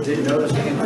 Didn't notice him.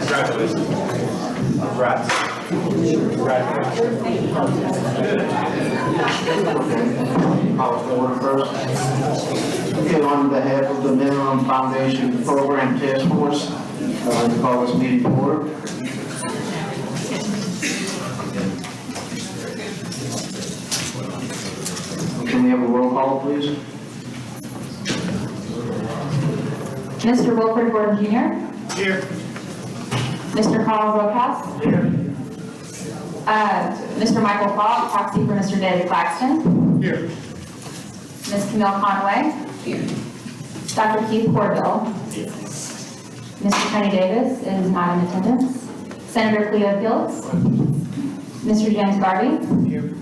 Congratulations. Congrats. I'll order first. Okay, on behalf of the Minimum Foundation Program Task Force, I'd like to call this meeting to order. Can we have a roll call, please? Mr. Wilford Gordon Jr. Here. Mr. Carl Rojas. Here. Mr. Michael Falk, proxy for Mr. David Claxton. Here. Ms. Camille Conway. Here. Dr. Keith Corville. Here. Mr. Tony Davis is not in attendance. Senator Cleo Fields. Mr. James Garvey. Here.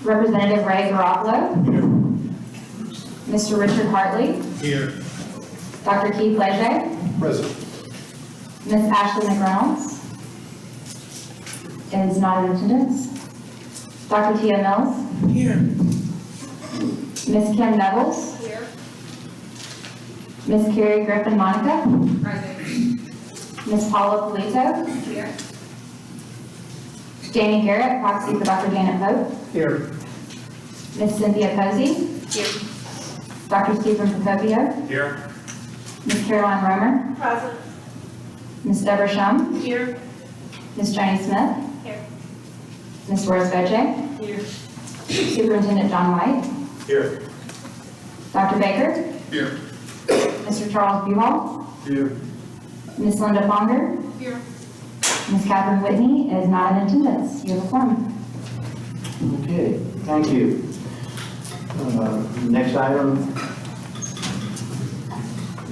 Representative Ray Garofalo. Here. Mr. Richard Hartley. Here. Dr. Keith Leger. Present. Ms. Ashley McReynolds is not in attendance. Dr. Tia Mills. Here. Ms. Kim Nevels. Here. Ms. Carrie Griffin Monica. Present. Ms. Paula Polito. Here. Jamie Garrett, proxy for Dr. Janet Pope. Here. Ms. Cynthia Posey. Here. Dr. Stephen Procopio. Here. Ms. Caroline Romer. Present. Ms. Deborah Shum. Here. Ms. Janie Smith. Here. Ms. Rose Boche. Here. Superintendent John White. Here. Dr. Baker. Here. Mr. Charles Buhall, Here. Ms. Linda Ponder, Here. Ms. Catherine Whitney is not in attendance. You have a quorum. Okay, thank you. Next item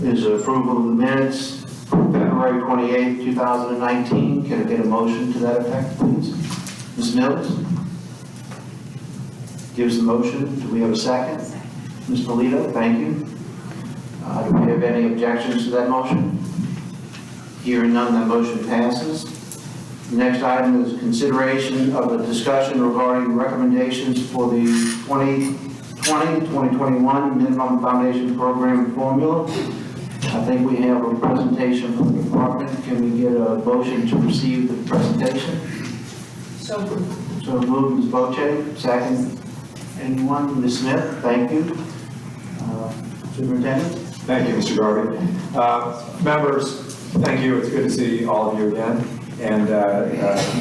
is approval of the minutes from February 28, 2019. Can I get a motion to that effect, please? Ms. Mills gives the motion. Do we have a second? Ms. Polito, thank you. Do we have any objections to that motion? Hearing none, that motion passes. The next item is consideration of a discussion regarding recommendations for the 2020-2021 Minimum Foundation Program formula. I think we have a presentation from the department. Can we get a motion to receive the presentation? So moved. So moved, Ms. Boche. Second, anyone? Ms. Smith, thank you. Superintendent? Thank you, Mr. Garvey. Members, thank you. It's good to see all of you again. And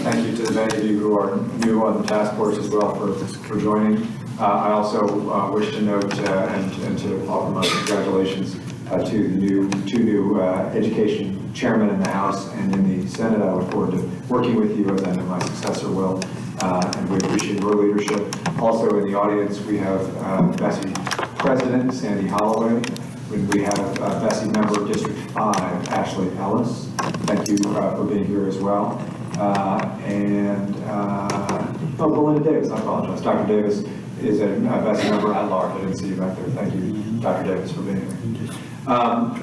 thank you to the many of you who are new on the task force as well for joining. I also wish to note and to offer my congratulations to the two new education chairmen in the House and in the Senate. I look forward to working with you as I know my successor will. And we appreciate your leadership. Also in the audience, we have Bessie President Sandy Holloway. We have Bessie Member District 5, Ashley Ellis. Thank you for being here as well. Belinda Davis, I apologize. Dr. Davis is a Bessie Member at large. I didn't see you back there. Thank you, Dr. Davis, for being here.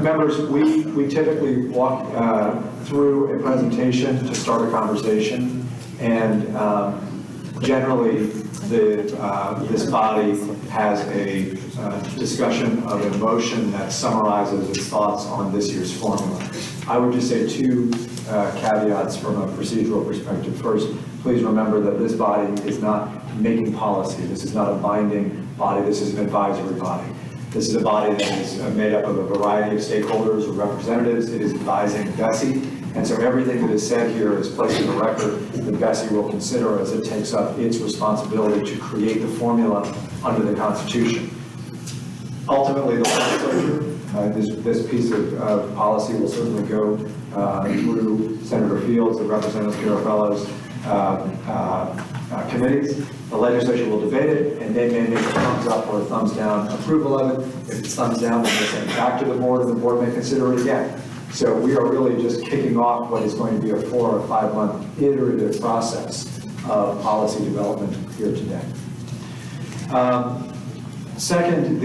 Members, we typically walk through a presentation to start a conversation. And generally, this body has a discussion of a motion that summarizes its thoughts on this year's formula. I would just say two caveats from a procedural perspective. First, please remember that this body is not making policy. This is not a binding body. This is an advisory body. This is a body that is made up of a variety of stakeholders or representatives. It is advising Bessie. And so everything that is said here is placed in the record that Bessie will consider as it takes up its responsibility to create the formula under the Constitution. Ultimately, the legislature, this piece of policy will certainly go through Senator Fields and Representative Carafello's committees. The legislature will debate it, and they may make a thumbs up or a thumbs down approval of it. If it's thumbs down, then they send it back to the board, and the board may consider it again. So we are really just kicking off what is going to be a 4 or 5 month iterative process of policy development here today. Second,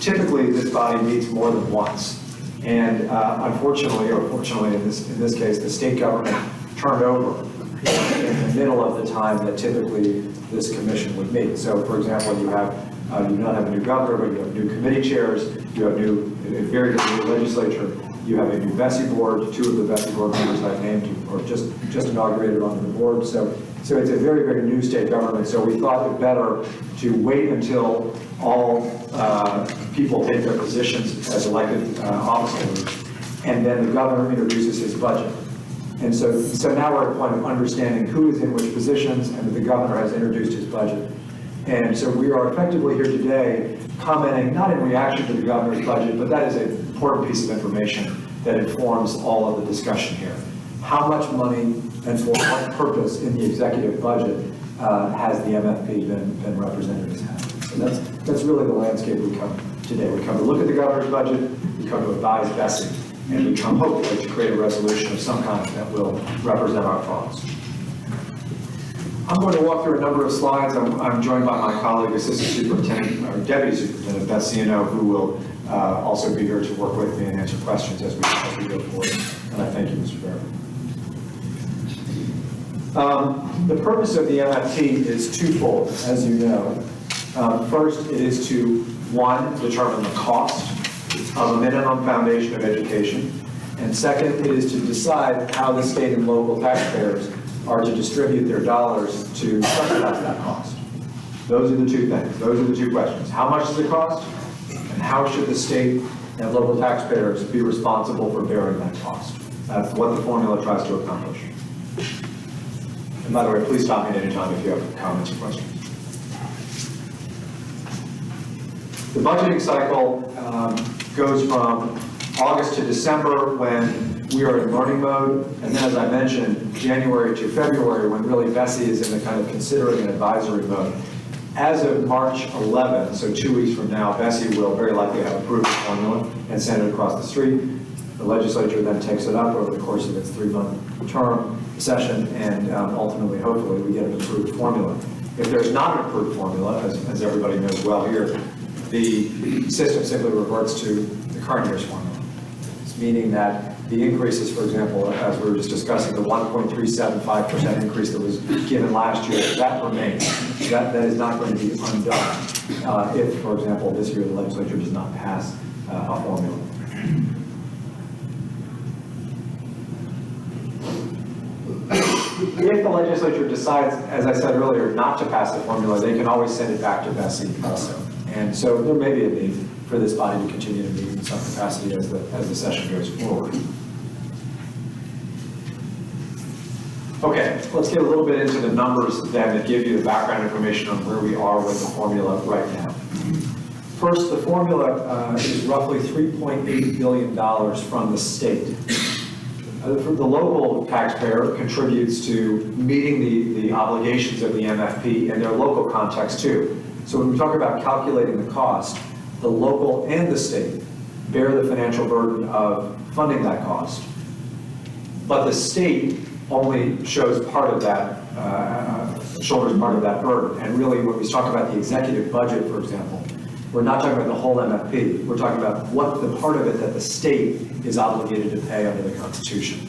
typically this body meets more than once. And unfortunately, or fortunately in this case, the state government turned over in the middle of the time that typically this commission would meet. So for example, you not have a new governor, but you have new committee chairs, you have a very good new legislature, you have a new Bessie board, 2 of the Bessie board members I've named or just inaugurated onto the board. So it's a very, very new state government. So we thought it better to wait until all people take their positions as elected officers, and then the governor introduces his budget. And so now we're at a point of understanding who is in which positions, and that the governor has introduced his budget. And so we are effectively here today commenting not in reaction to the governor's budget, but that is an important piece of information that informs all of the discussion here. How much money and for what purpose in the executive budget has the MFP been represented as having? So that's really the landscape we come today. We come to look at the governor's budget, we come to advise Bessie, and we come hopefully to create a resolution of some kind that will represent our thoughts. I'm going to walk through a number of slides. I'm joined by my colleague, Assistant Superintendent, or Deputy Superintendent Beth Ciano, who will also be here to work with me and answer questions as we go forward. And I thank you, Mr. Barrett. The purpose of the MFP is twofold, as you know. First, it is to, 1, determine the cost of a minimum foundation of education. And second, it is to decide how the state and local taxpayers are to distribute their dollars to subsidize that cost. Those are the two things. Those are the two questions. How much does it cost? And how should the state and local taxpayers be responsible for bearing that cost? That's what the formula tries to accomplish. And by the way, please stop me at any time if you have comments or questions. The budgeting cycle goes from August to December when we are in learning mode, and then as I mentioned, January to February when really Bessie is in the kind of considering and advisory mode. As of March 11, so 2 weeks from now, Bessie will very likely have approved the formula and send it across the street. The legislature then takes it up over the course of its 3-month term session, and ultimately, hopefully, we get an approved formula. If there's not an approved formula, as everybody knows well here, the system simply reverts to the current year's formula. It's meaning that the increases, for example, as we were just discussing, the 1.375% increase that was given last year, that remains. That is not going to be undone if, for example, this year the legislature does not pass a formula. If the legislature decides, as I said earlier, not to pass the formula, they can always send it back to Bessie also. And so there may be a need for this body to continue to meet in some capacity as the session goes forward. Okay, let's get a little bit into the numbers then that give you the background information on where we are with the formula right now. First, the formula is roughly $3.8 billion from the state. The local taxpayer contributes to meeting the obligations of the MFP in their local context too. So when we talk about calculating the cost, the local and the state bear the financial burden of funding that cost. But the state only shows part of that, shoulders part of that burden. And really, when we talk about the executive budget, for example, we're not talking about the whole MFP. We're talking about what the part of it that the state is obligated to pay under the Constitution.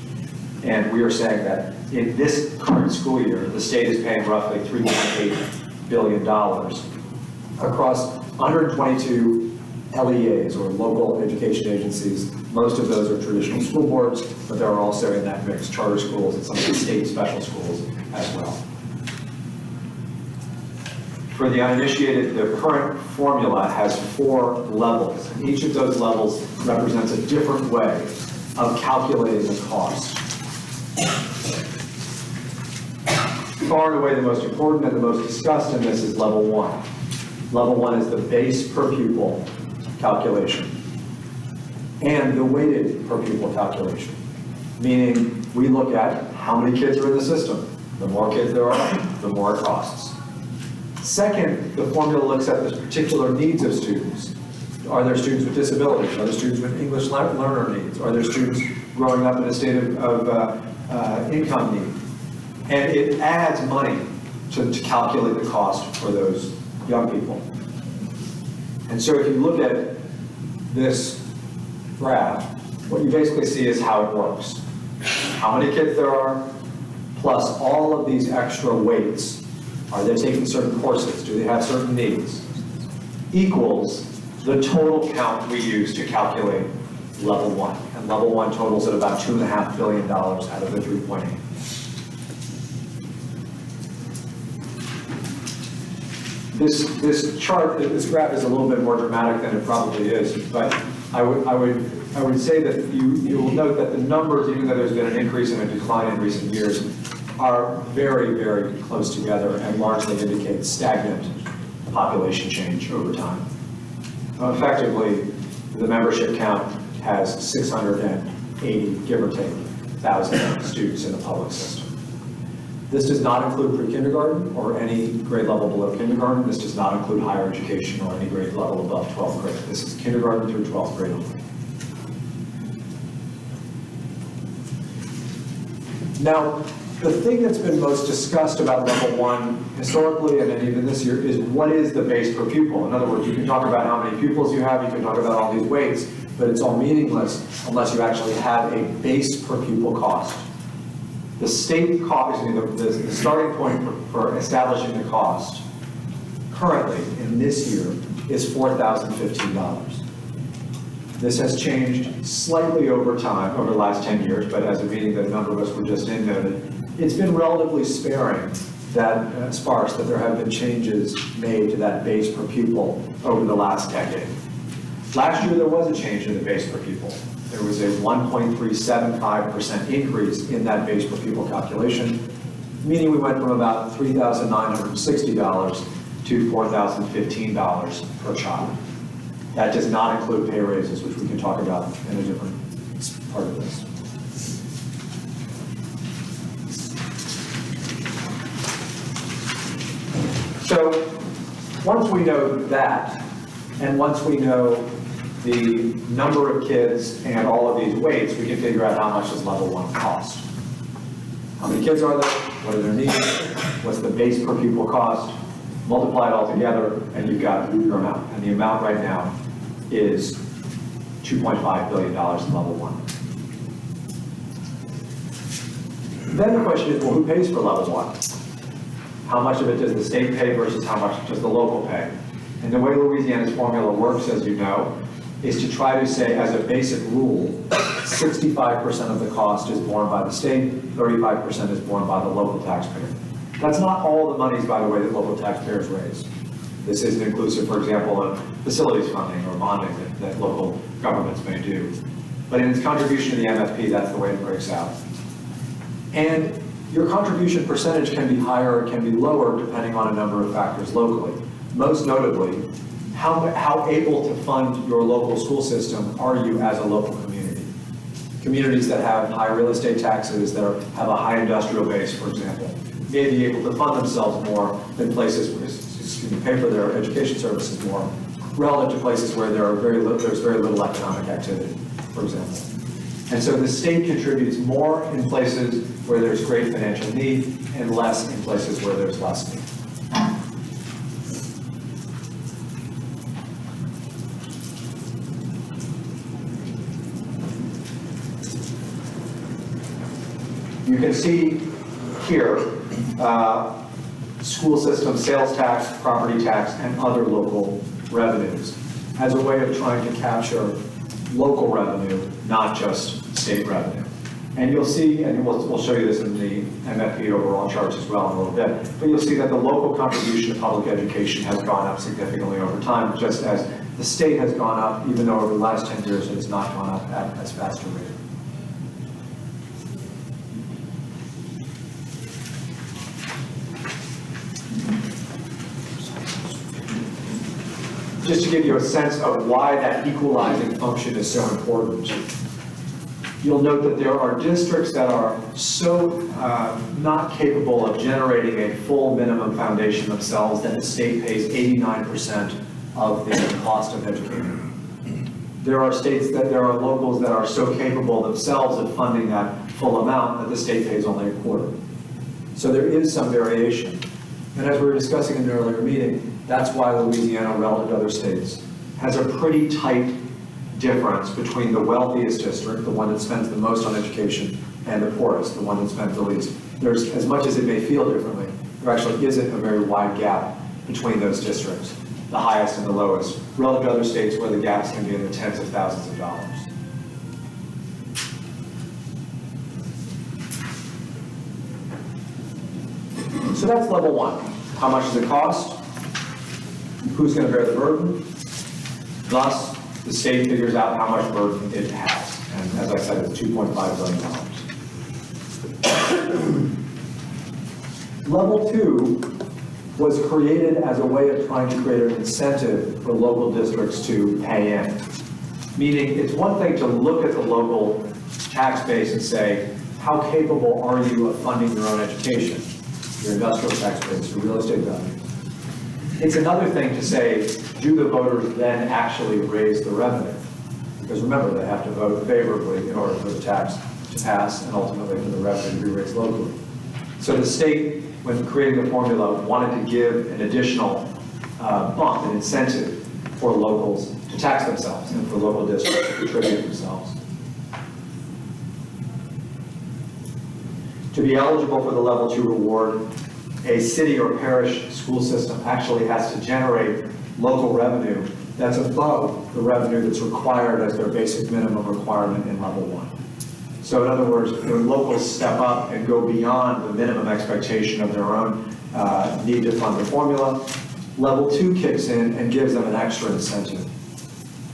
And we are saying that in this current school year, the state is paying roughly $3.8 billion across 122 LEAs, or local education agencies. Most of those are traditional school boards, but there are also in that mix charter schools and some of the state special schools as well. For the uninitiated, the current formula has 4 levels, and each of those levels represents a different way of calculating the cost. Far and away the most important and the most discussed in this is level 1. Level 1 is the base per pupil calculation and the weighted per pupil calculation, meaning we look at how many kids are in the system. The more kids there are, the more it costs. Second, the formula looks at the particular needs of students. Are there students with disabilities? Are there students with English learner needs? Are there students growing up in a state of income need? And it adds money to calculate the cost for those young people. And so if you look at this graph, what you basically see is how it works. How many kids there are, plus all of these extra weights. Are they taking certain courses? Do they have certain needs? Equals the total count we use to calculate level 1. And level 1 totals at about $2.5 billion out of the 3.8. This chart, this graph is a little bit more dramatic than it probably is, but I would say that you will note that the numbers, even though there's been an increase and a decline in recent years, are very, very close together and largely indicate stagnant population change over time. Effectively, the membership count has 680, give or take, 1,000 students in the public system. This does not include pre-kindergarten or any grade level below kindergarten. This does not include higher education or any grade level above 12th grade. This is kindergarten through 12th grade only. Now, the thing that's been most discussed about level 1 historically and then even this year is what is the base per pupil? In other words, you can talk about how many pupils you have, you can talk about all these weights, but it's all meaningless unless you actually have a base per pupil cost. The state cost, the starting point for establishing the cost currently in this year is $4,015. This has changed slightly over time, over the last 10 years, but as a meeting that a number of us were just in noted, it's been relatively sparse that there have been changes made to that base per pupil over the last decade. Last year, there was a change in the base per pupil. There was a 1.375% increase in that base per pupil calculation, meaning we went from about $3,960 to $4,015 per child. That does not include pay raises, which we can talk about in a different part of this. So once we know that, and once we know the number of kids and all of these weights, we can figure out how much does level 1 cost. How many kids are there? What are their needs? What's the base per pupil cost? Multiply it all together, and you've got your amount. And the amount right now is $2.5 billion in level 1. Then the question is, well, who pays for level 1? How much of it does the state pay versus how much does the local pay? And the way Louisiana's formula works, as you know, is to try to say, as a basic rule, 65% of the cost is borne by the state, 35% is borne by the local taxpayer. That's not all the monies, by the way, that local taxpayers raise. This isn't inclusive, for example, of facilities funding or bonding that local governments may do. But in its contribution to the MFP, that's the way it breaks out. And your contribution percentage can be higher or can be lower depending on a number of factors locally. Most notably, how able to fund your local school system are you as a local community? Communities that have high real estate taxes, that have a high industrial base, for example, may be able to fund themselves more than places where, pay for their education services more, relative to places where there's very little economic activity, for example. And so the state contributes more in places where there's great financial need and less in places where there's less need. You can see here, school system sales tax, property tax, and other local revenues as a way of trying to capture local revenue, not just state revenue. And you'll see, and we'll show you this in the MFP overall charts as well in a little bit, but you'll see that the local contribution to public education has gone up significantly over time, just as the state has gone up, even though over the last 10 years it has not gone up at as fast a rate. Just to give you a sense of why that equalizing function is so important, you'll note that there are districts that are so not capable of generating a full minimum foundation themselves that the state pays 89% of the cost of educating. There are locals that are so capable themselves of funding that full amount that the state pays only a quarter. So there is some variation. And as we were discussing in the earlier meeting, that's why Louisiana, relative to other states, has a pretty tight difference between the wealthiest district, the one that spends the most on education, and the poorest, the one that spends the least. There's, as much as it may feel differently, there actually isn't a very wide gap between those districts, the highest and the lowest, relative to other states where the gaps can be in the tens of thousands of dollars. So that's level 1. How much does it cost? Who's going to bear the burden? Thus, the state figures out how much burden it has. And as I said, it's $2.5 billion. Level 2 was created as a way of trying to create an incentive for local districts to pay in. Meaning, it's one thing to look at the local tax base and say, how capable are you of funding your own education, your industrial tax base, your real estate value? It's another thing to say, do the voters then actually raise the revenue? Because remember, they have to vote favorably in order for the tax to pass and ultimately for the revenue to be raised locally. So the state, when creating the formula, wanted to give an additional bump, an incentive for locals to tax themselves and for local districts to contribute themselves. To be eligible for the level 2 reward, a city or parish school system actually has to generate local revenue that's above the revenue that's required as their basic minimum requirement in level 1. So in other words, when locals step up and go beyond the minimum expectation of their own need to fund the formula, level 2 kicks in and gives them an extra incentive.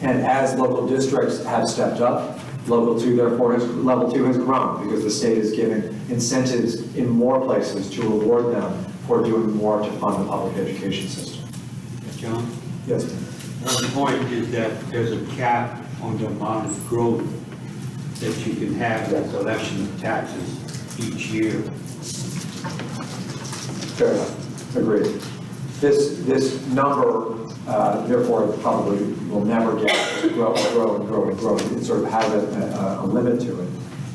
And as local districts have stepped up, level 2 has grown because the state is giving incentives in more places to reward them for doing more to fund the public education system. John? Yes, ma'am. One point is that there's a cap on the amount of growth that you can have in the collection of taxes each year. Fair enough, agreed. This number, therefore, probably will never get to grow and grow and grow and grow. It sort of has a limit to it.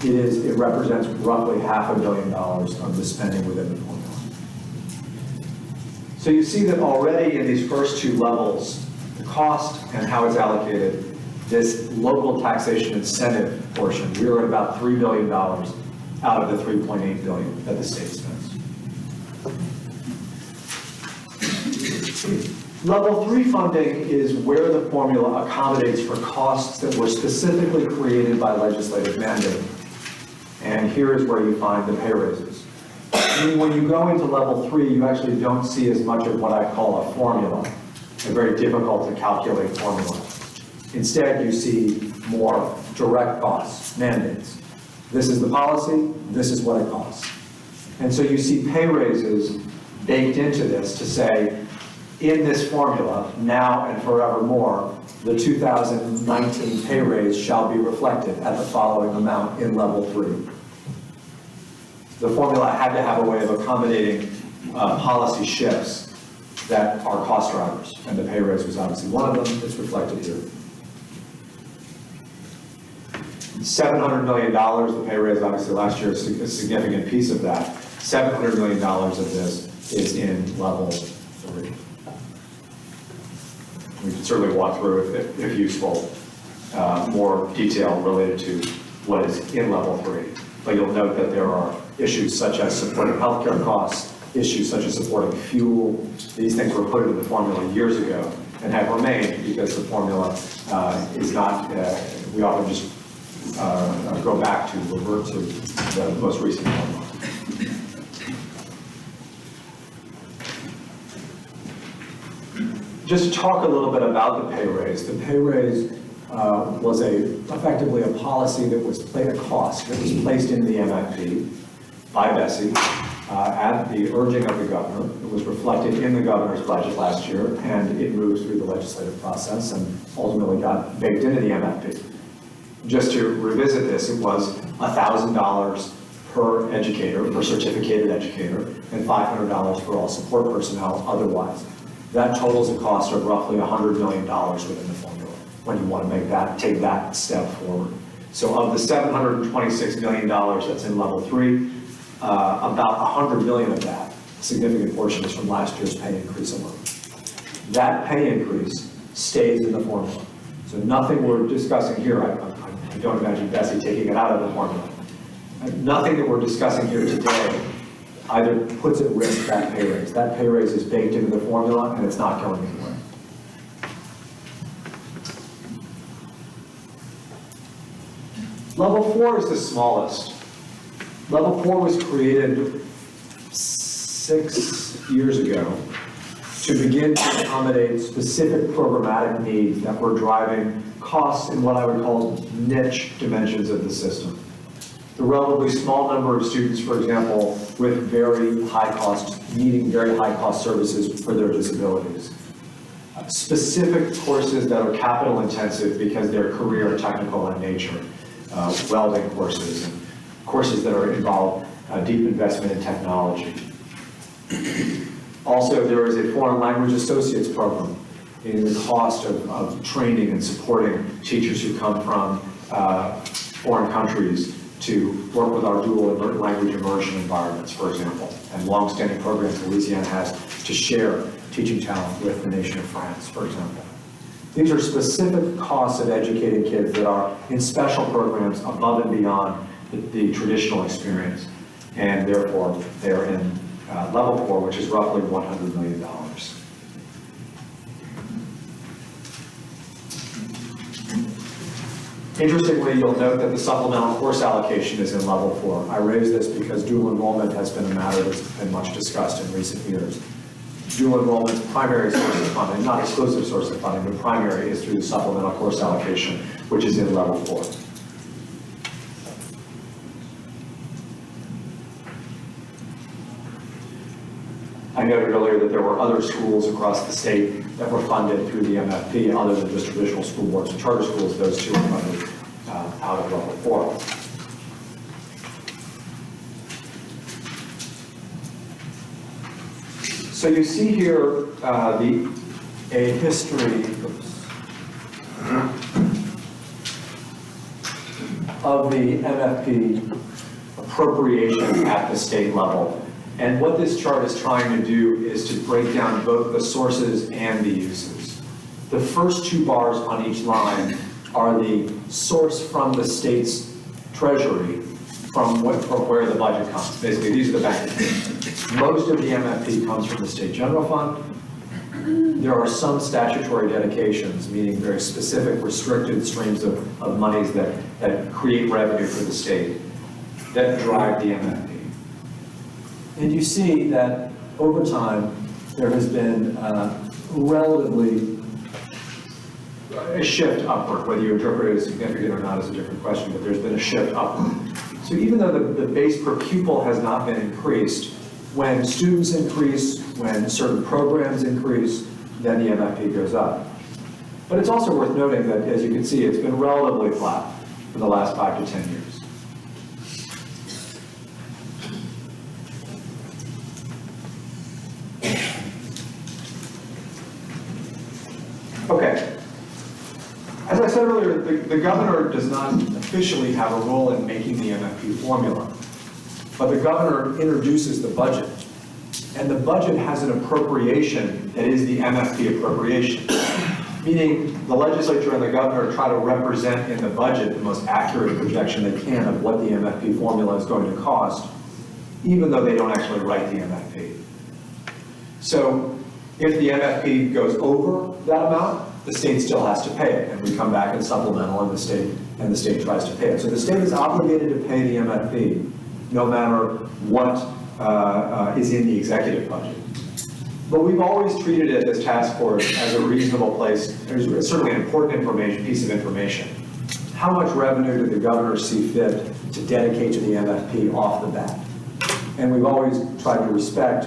It represents roughly $500 million of the spending within the formula. So you see that already in these first two levels, the cost and how it's allocated, this local taxation incentive portion, we're at about $3 billion out of the $3.8 billion that the state spends. Level 3 funding is where the formula accommodates for costs that were specifically created by legislative mandate. And here is where you find the pay raises. When you go into level 3, you actually don't see as much of what I call a formula, a very difficult to calculate formula. Instead, you see more direct costs, mandates. This is the policy, this is what it costs. And so you see pay raises baked into this to say, in this formula, now and forevermore, the 2019 pay raise shall be reflected at the following amount in level 3. The formula had to have a way of accommodating policy shifts that are cost drivers, and the pay raise was obviously one of them. It's reflected here. $700 million, the pay raise obviously last year is a significant piece of that. $700 million of this is in level 3. We can certainly walk through, if useful, more detail related to what is in level 3. But you'll note that there are issues such as supporting healthcare costs, issues such as supporting fuel. These things were put into the formula years ago and have remained because the formula is not, we often just go back to, revert to the most recent formula. Just to talk a little bit about the pay raise. The pay raise was effectively a policy that was a cost that was placed into the MFP by Bessie at the urging of the governor. It was reflected in the governor's budget last year, and it moved through the legislative process and ultimately got baked into the MFP. Just to revisit this, it was $1,000 per educator, per certificated educator, and $500 for all support personnel otherwise. That totals a cost of roughly $100 million within the formula when you want to take that step forward. So of the $726 million that's in level 3, about $100 million of that, a significant portion, is from last year's pay increase alone. That pay increase stays in the formula. So nothing we're discussing here, I don't imagine Bessie taking it out of the formula. Nothing that we're discussing here today either puts at risk that pay raise. That pay raise is baked into the formula and it's not going anywhere. Level 4 is the smallest. Level 4 was created 6 years ago to begin to accommodate specific programmatic needs that were driving costs in what I would call niche dimensions of the system. The relatively small number of students, for example, with very high costs, needing very high cost services for their disabilities. Specific courses that are capital intensive because they're career technical in nature, welding courses, and courses that involve deep investment in technology. Also, there is a foreign language associates program in the cost of training and supporting teachers who come from foreign countries to work with our dual language immersion environments, for example, and long-standing programs Louisiana has to share teaching talent with the nation of France, for example. These are specific costs of educating kids that are in special programs above and beyond the traditional experience, and therefore they are in level 4, which is roughly $100 million. Interestingly, you'll note that the supplemental course allocation is in level 4. I raise this because dual enrollment has been a matter that's been much discussed in recent years. Dual enrollment's primary source of funding, not exclusive source of funding, but primary, is through the supplemental course allocation, which is in level 4. I noted earlier that there were other schools across the state that were funded through the MFP, other than just traditional school boards and charter schools. Those two are funded out of level 4. So you see here a history of the MFP appropriation at the state level. And what this chart is trying to do is to break down both the sources and the uses. The first 2 bars on each line are the source from the state's treasury from where the budget comes. Basically, these are the banks. Most of the MFP comes from the state general fund. There are some statutory dedications, meaning very specific restricted streams of monies that create revenue for the state that drive the MFP. And you see that over time, there has been relatively a shift upward. Whether you interpret it as significant or not is a different question, but there's been a shift upward. So even though the base per pupil has not been increased, when students increase, when certain programs increase, then the MFP goes up. But it's also worth noting that, as you can see, it's been relatively flat for the last 5 to 10 years. Okay. As I said earlier, the governor does not officially have a role in making the MFP formula, but the governor introduces the budget, and the budget has an appropriation that is the MFP appropriation, meaning the legislature and the governor try to represent in the budget the most accurate projection they can of what the MFP formula is going to cost, even though they don't actually write the MFP. So if the MFP goes over that amount, the state still has to pay it, and we come back in supplemental, and the state tries to pay it. So the state is obligated to pay the MFP, no matter what is in the executive budget. But we've always treated it as task force as a reasonable place. It's certainly an important piece of information. How much revenue did the governor see fit to dedicate to the MFP off the bat? And we've always tried to respect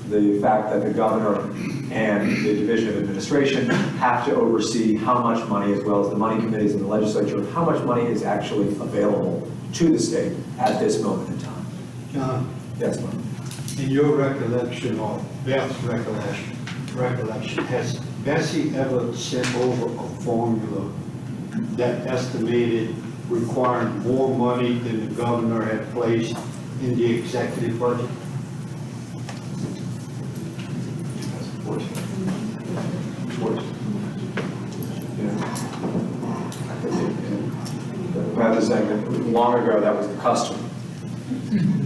the fact that the governor and the Division of Administration have to oversee how much money, as well as the money committees in the legislature, how much money is actually available to the state at this moment in time. John, Yes, ma'am. in your recollection, or Beth's recollection, has Bessie ever sent over a formula that estimated requiring more money than the governor had placed in the executive budget? 14. Beth is saying that long ago that was the custom.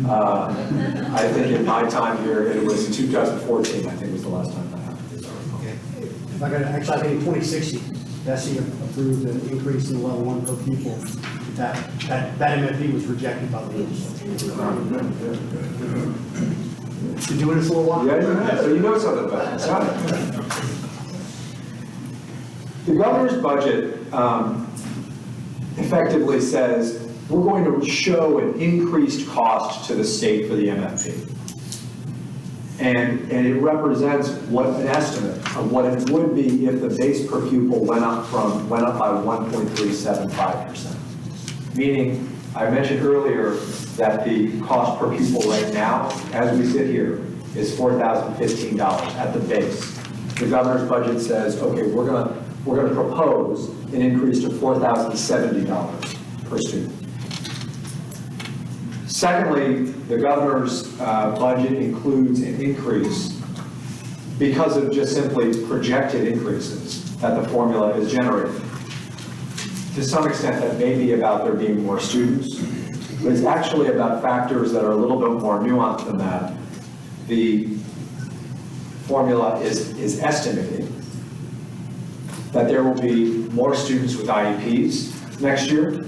I think in my time here, it was 2014, I think was the last time that happened. If I could, actually, I think in 2060, Bessie approved an increase in level 1 per pupil. That MFP was rejected by the legislature. Been doing this a little while? Yeah, so you know something about it. It's the governor's budget effectively says we're going to show an increased cost to the state for the MFP. And it represents an estimate of what it would be if the base per pupil went up by 1.375%. Meaning, I mentioned earlier that the cost per pupil right now, as we sit here, is $4,015 at the base. The governor's budget says, okay, we're going to propose an increase to $4,070 per student. Secondly, the governor's budget includes an increase because of just simply projected increases that the formula is generating. To some extent, that may be about there being more students, but it's actually about factors that are a little bit more nuanced than that. The formula is estimating that there will be more students with IEPs next year,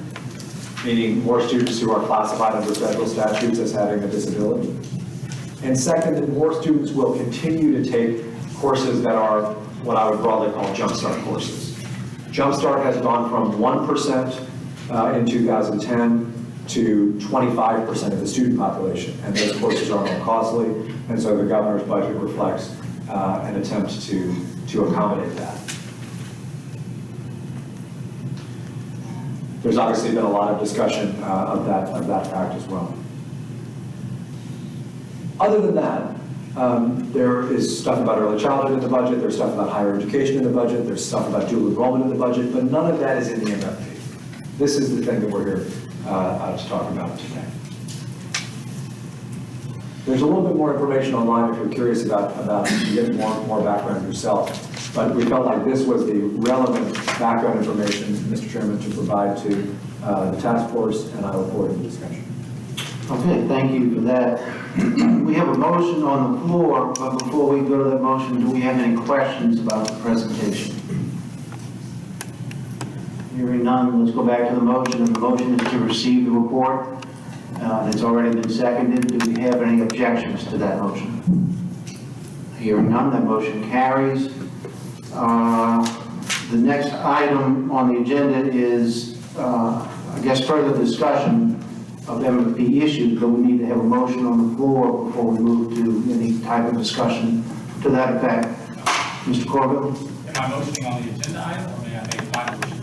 meaning more students who are classified under federal statutes as having a disability. And second, that more students will continue to take courses that are what I would broadly call Jumpstart courses. Jumpstart has gone from 1% in 2010 to 25% of the student population, and those courses are more costly, and so the governor's budget reflects an attempt to accommodate that. There's obviously been a lot of discussion of that fact as well. Other than that, there is stuff about early childhood in the budget, there's stuff about higher education in the budget, there's stuff about dual enrollment in the budget, but none of that is in the MFP. This is the thing that we're here to talk about today. There's a little bit more information online if you're curious about getting more background yourself. But we felt like this was the relevant background information, Mr. Chairman, to provide to the task force, and I look forward to the discussion. Okay, thank you for that. We have a motion on the floor, but before we go to that motion, do we have any questions about the presentation? Hearing none, let's go back to the motion, and the motion is to receive the report. It's already been seconded. Do we have any objections to that motion? Hearing none, that motion carries. The next item on the agenda is, I guess, further discussion of MFP issues, but we need to have a motion on the floor before we move to any type of discussion to that effect. Mr. Corbett? Am I motioning on the agenda item, or may I make my motion?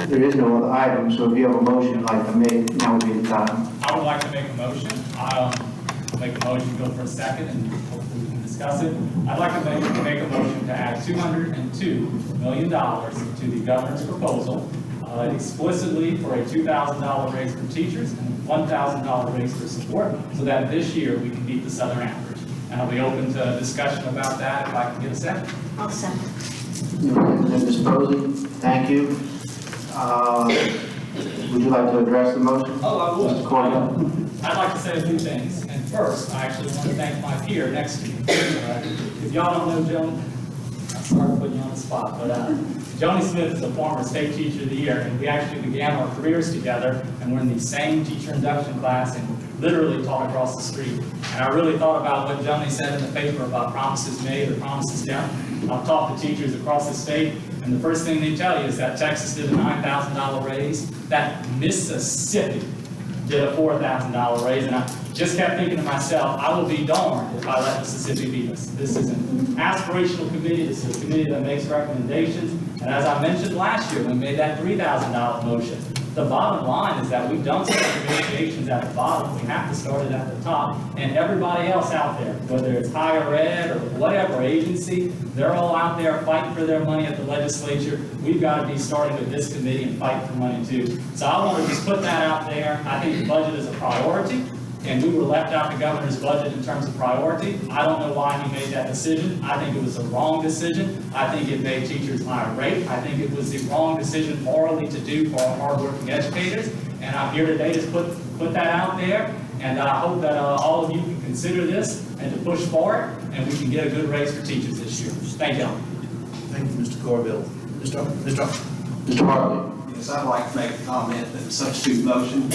There is no other item, so if you have a motion you'd like to make, now would be the time. I would like to make a motion. I'll make a motion, go for a second, and hopefully we can discuss it. I'd like to make a motion to add $202 million to the governor's proposal, explicitly for a $2,000 raise for teachers and $1,000 raise for support, so that this year we can beat the Southern average. And I'll be open to discussion about that if I can get a second. I'll second. Ms. Posey, thank you. Would you like to address the motion? Oh, I would. Mr. Corbett? I'd like to say a few things. And first, I actually want to thank my peer next to me. If y'all don't know Joan, I'm sorry to put you on the spot, but Joni Smith is a former state teacher of the year, and we actually began our careers together, and we're in the same teacher induction class and literally taught across the street. And I really thought about what Joni said in the paper about promises made or promises kept. I've talked to teachers across the state, and the first thing they tell you is that Texas did a $9,000 raise, that Mississippi did a $4,000 raise, and I just kept thinking to myself, I will be darned if I let Mississippi beat us. This is an aspirational committee, this is a committee that makes recommendations, and as I mentioned last year, when we made that $3,000 motion, the bottom line is that we don't start negotiations at the bottom, we have to start it at the top, and everybody else out there, whether it's higher ed or whatever agency, they're all out there fighting for their money at the legislature. We've got to be starting with this committee and fighting for money too. So I want to just put that out there. I think the budget is a priority, and we were left out the governor's budget in terms of priority. I don't know why he made that decision. I think it was the wrong decision. I think it made teachers irate. I think it was the wrong decision morally to do for our hardworking educators. And I'm here today to put that out there. And I hope that all of you can consider this and to push for it, and we can get a good raise for teachers this year. Thank you. Thank you, Mr. Corbett. Mr. Hartley? Yes, I'd like to make a comment that substitute motion.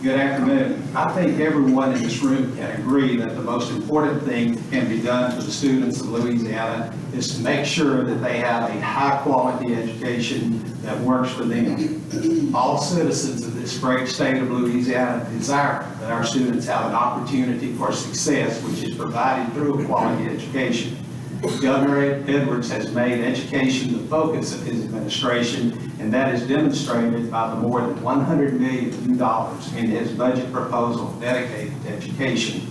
Good afternoon. I think everyone in this room can agree that the most important thing that can be done for the students of Louisiana is to make sure that they have a high-quality education that works for them. All citizens of this great state of Louisiana desire that our students have an opportunity for success, which is provided through a quality education. Governor Edwards has made education the focus of his administration, and that is demonstrated by the more than $100 million in his budget proposal dedicated to education.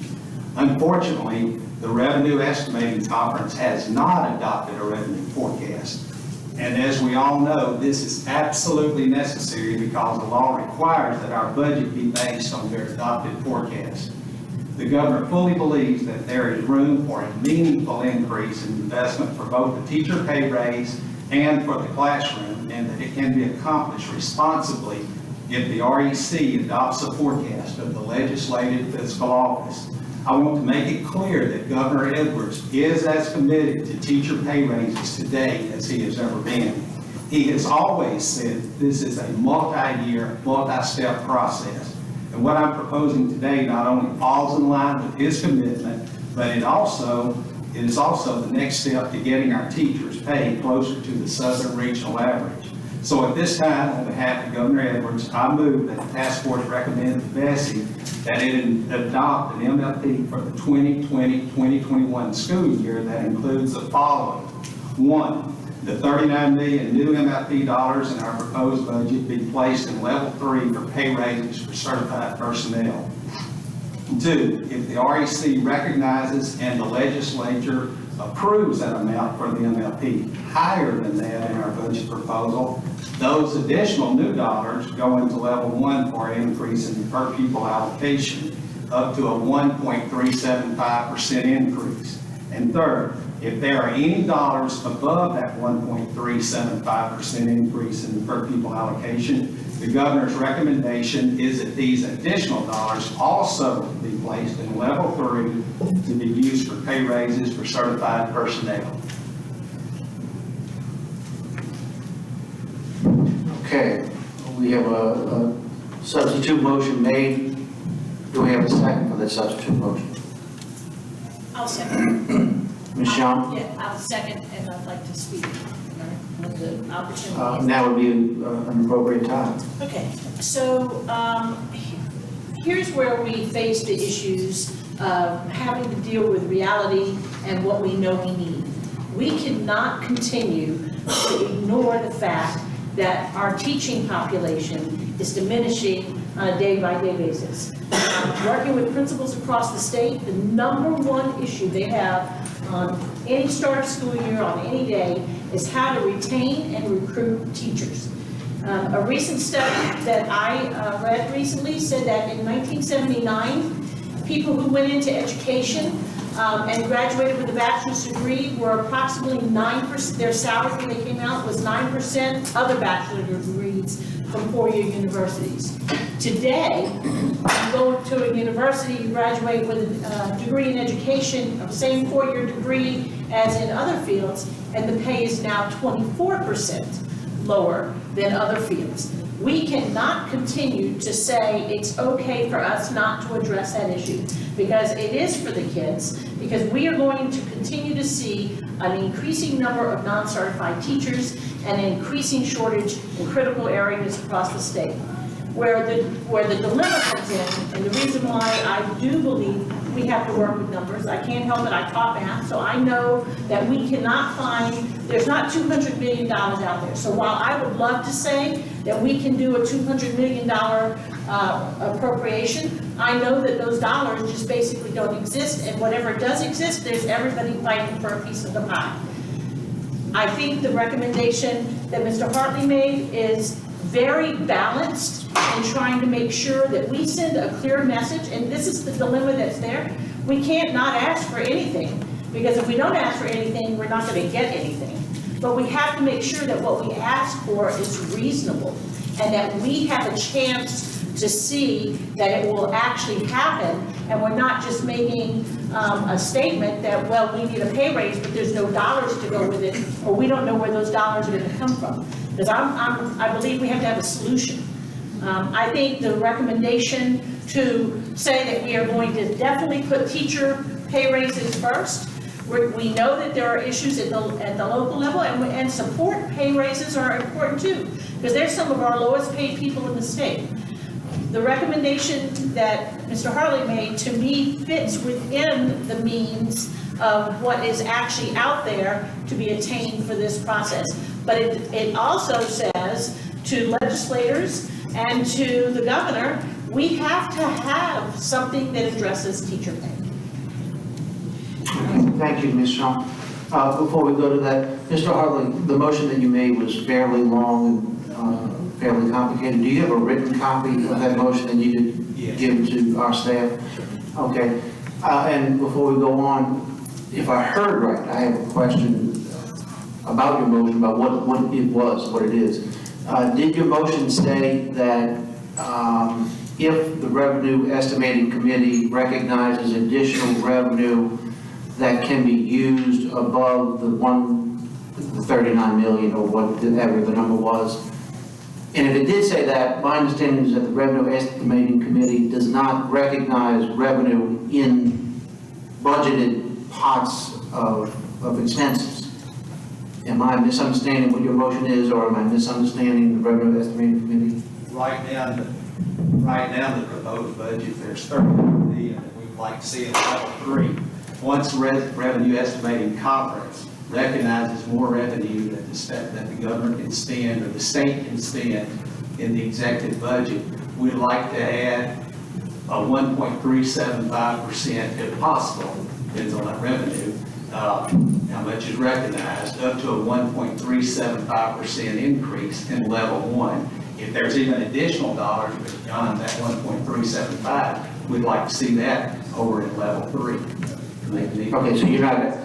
Unfortunately, the Revenue Estimating Conference has not adopted a revenue forecast. And as we all know, this is absolutely necessary because the law requires that our budget be based on their adopted forecast. The governor fully believes that there is room for a meaningful increase in investment for both the teacher pay raise and for the classroom, and that it can be accomplished responsibly if the REC adopts a forecast of the legislative fiscal office. I want to make it clear that Governor Edwards is as committed to teacher pay raises today as he has ever been. He has always said this is a multi-year, multi-step process. And what I'm proposing today not only falls in line with his commitment, but it is also the next step to getting our teachers paid closer to the Southern regional average. So at this time, on behalf of Governor Edwards, I move that the task force recommend to Bessie that it adopt an MFP for the 2020-2021 school year that includes the following. One, the $39 million new MFP dollars in our proposed budget be placed in level 3 for pay raises for certified personnel. Two, if the REC recognizes and the legislature approves that amount for the MFP higher than that in our budget proposal, those additional new dollars go into level 1 for an increase in the per pupil allocation up to a 1.375% increase. And third, if there are any dollars above that 1.375% increase in the per pupil allocation, the governor's recommendation is that these additional dollars also be placed in level 3 to be used for pay raises for certified personnel. Okay, we have a substitute motion made. Do we have a second for the substitute motion? I'll second. Ms. Shaw? Yeah, I'll second, and I'd like to speak when the opportunity. Now would be an appropriate time. Okay, so here's where we face the issues of having to deal with reality and what we know we need. We cannot continue to ignore the fact that our teaching population is diminishing on a day-by-day basis. Working with principals across the state, the #1 issue they have on any start of school year, on any day, is how to retain and recruit teachers. A recent study that I read recently said that in 1979, people who went into education and graduated with a bachelor's degree were approximately 9%, their salary when they came out was 9% other bachelor's degrees from four-year universities. Today, you go to a university, you graduate with a degree in education, of the same four-year degree as in other fields, and the pay is now 24% lower than other fields. We cannot continue to say it's okay for us not to address that issue, because it is for the kids, because we are going to continue to see an increasing number of non-certified teachers and an increasing shortage in critical areas across the state. Where the dilemma comes in, and the reason why I do believe we have to work with numbers, I can't help it, I taught math, so I know that we cannot find, there's not $200 million out there. So while I would love to say that we can do a $200 million appropriation, I know that those dollars just basically don't exist, and whatever does exist, there's everybody fighting for a piece of the pie. I think the recommendation that Mr. Hartley made is very balanced in trying to make sure that we send a clear message, and this is the dilemma that's there. We can't not ask for anything, because if we don't ask for anything, we're not going to get anything. But we have to make sure that what we ask for is reasonable, and that we have a chance to see that it will actually happen, and we're not just making a statement that, well, we need a pay raise, but there's no dollars to go with it, or we don't know where those dollars are going to come from. Because I believe we have to have a solution. I think the recommendation to say that we are going to definitely put teacher pay raises first. We know that there are issues at the local level, and support pay raises are important too, because they're some of our lowest paid people in the state. The recommendation that Mr. Hartley made, to me, fits within the means of what is actually out there to be attained for this process. But it also says to legislators and to the governor, we have to have something that addresses teacher pay. Thank you, Ms. Shaw. Before we go to that, Mr. Hartley, the motion that you made was fairly long and fairly complicated. Do you have a written copy of that motion that you could give to our staff? Okay. And before we go on, if I heard right, I have a question about your motion, about what it was, what it is. Did your motion state that if the Revenue Estimating Committee recognizes additional revenue that can be used above the $39 million or whatever the number was? And if it did say that, my understanding is that the Revenue Estimating Committee does not recognize revenue in budgeted pots of expenses. Am I misunderstanding what your motion is, or am I misunderstanding the revenue estimating committee? Right now, the proposed budget, there's 39 million that we'd like to see in level 3. Once revenue estimating conference recognizes more revenue that the government can spend or the state can spend in the executive budget, we'd like to add a 1.375%, if possible, depends on that revenue, how much is recognized, up to a 1.375% increase in level 1. If there's even additional dollars beyond that 1.375, we'd like to see that over in level 3. Okay, so you're not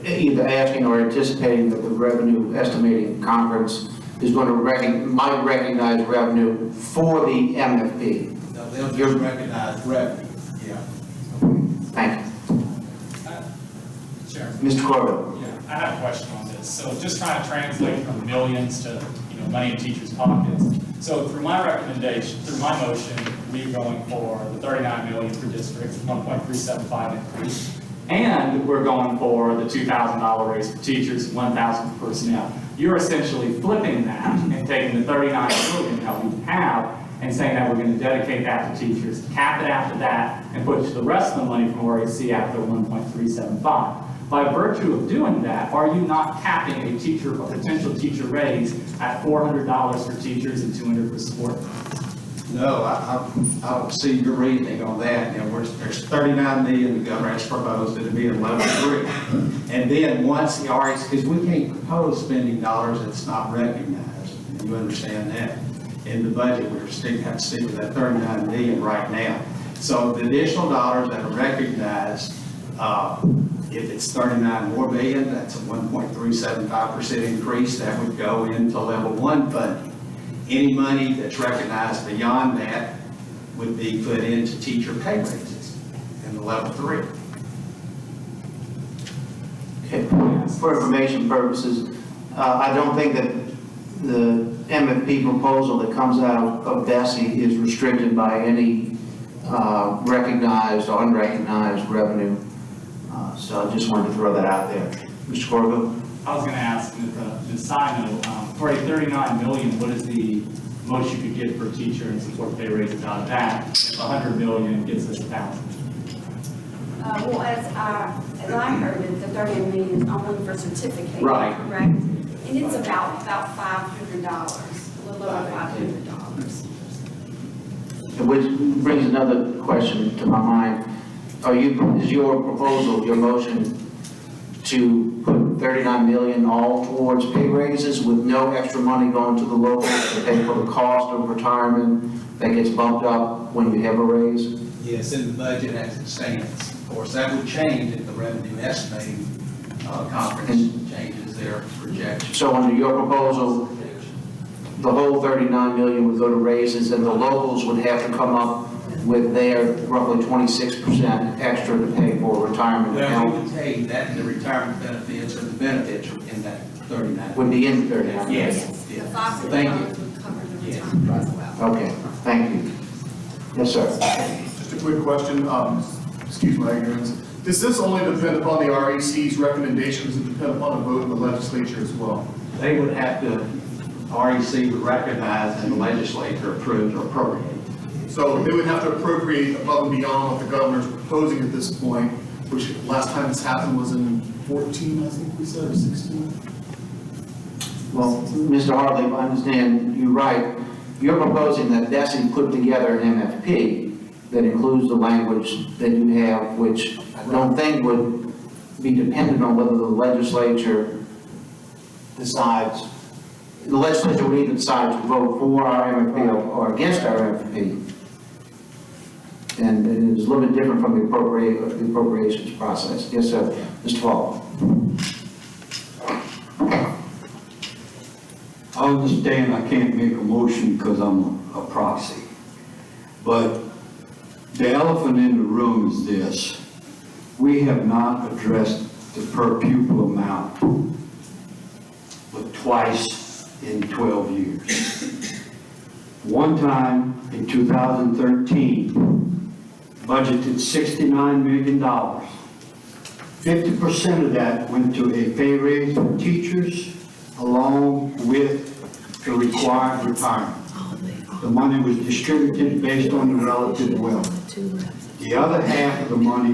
either asking or anticipating that the revenue estimating conference is going to might recognize revenue for the MFP? No, they'll just recognize revenue, yeah. Thank you. Chairman. Mr. Corbett? Yeah, I have a question on this. So just trying to translate from millions to, money in teachers' pockets. So through my recommendation, through my motion, we're going for the 39 million for districts, 1.375 increase. And we're going for the $2,000 raise for teachers, 1,000 for personnel. You're essentially flipping that and taking the 39 million that we have and saying that we're going to dedicate that to teachers, cap it after that, and put the rest of the money from RAC after 1.375. By virtue of doing that, are you not capping a potential teacher raise at $400 for teachers and $200 for support? No, I don't see your reasoning on that. There's 39 million the governor has proposed it'll be in level 3. And then once the RAC, because we can't propose spending dollars that's not recognized. And you understand that. In the budget, we have to stick with that 39 million right now. So the additional dollars that are recognized, if it's 39 more million, that's a 1.375% increase. That would go into level 1 funding. Any money that's recognized beyond that would be put into teacher pay raises in the level 3. Okay. For information purposes, I don't think that the MFP proposal that comes out of Bessie is restricted by any recognized or unrecognized revenue. So I just wanted to throw that out there. Mr. Corville? I was going to ask, the side note, for a 39 million, what is the most you could get per teacher and support pay raises out of that? If 100 million gets us 1,000. Well, as I heard it, the 30 million is only for certificate. Right. Correct? And it's about $500, a little over $500. Which brings another question to my mind. Is your proposal, your motion, to put 39 million all towards pay raises with no extra money going to the locals to pay for the cost of retirement that gets bumped up when you have a raise? Yes, in the budget as it stands. Of course, that would change if the revenue estimating conference changes their projections. So under your proposal, the whole 39 million would go to raises and the locals would have to come up with their roughly 26% extra to pay for retirement Well, account? we would take that and the retirement benefits or the benefits in that 39. Would be in 39? Yes. The Yes. $500 Thank you. would cover the Yes. retirement as well. Okay, thank you. Yes, sir. Just a quick question, excuse my ignorance. Does this only depend upon the REC's recommendations and depend upon a vote in the legislature as well? They would have to, REC would recognize and the legislature approve or appropriate. So they would have to appropriate above and beyond what the governor's proposing at this point, which last time this happened was in 14, I think we said, or 16? Well, Mr. Hartley, if I understand you right, you're proposing that Bessie put together an MFP that includes the language that you have, which I don't think would be dependent on whether the legislature decides. The legislature would either decide to vote for our MFP or against our MFP. And it is a little bit different from the appropriations process. Yes, sir. Mr. Fall. I understand I can't make a motion because I'm a proxy. But the elephant in the room is this. We have not addressed the per pupil amount but twice in 12 years. One time in 2013, budgeted $69 million 50% of that went to a pay raise for teachers along with the required retirement. The money was distributed based on the relative wealth. The other half of the money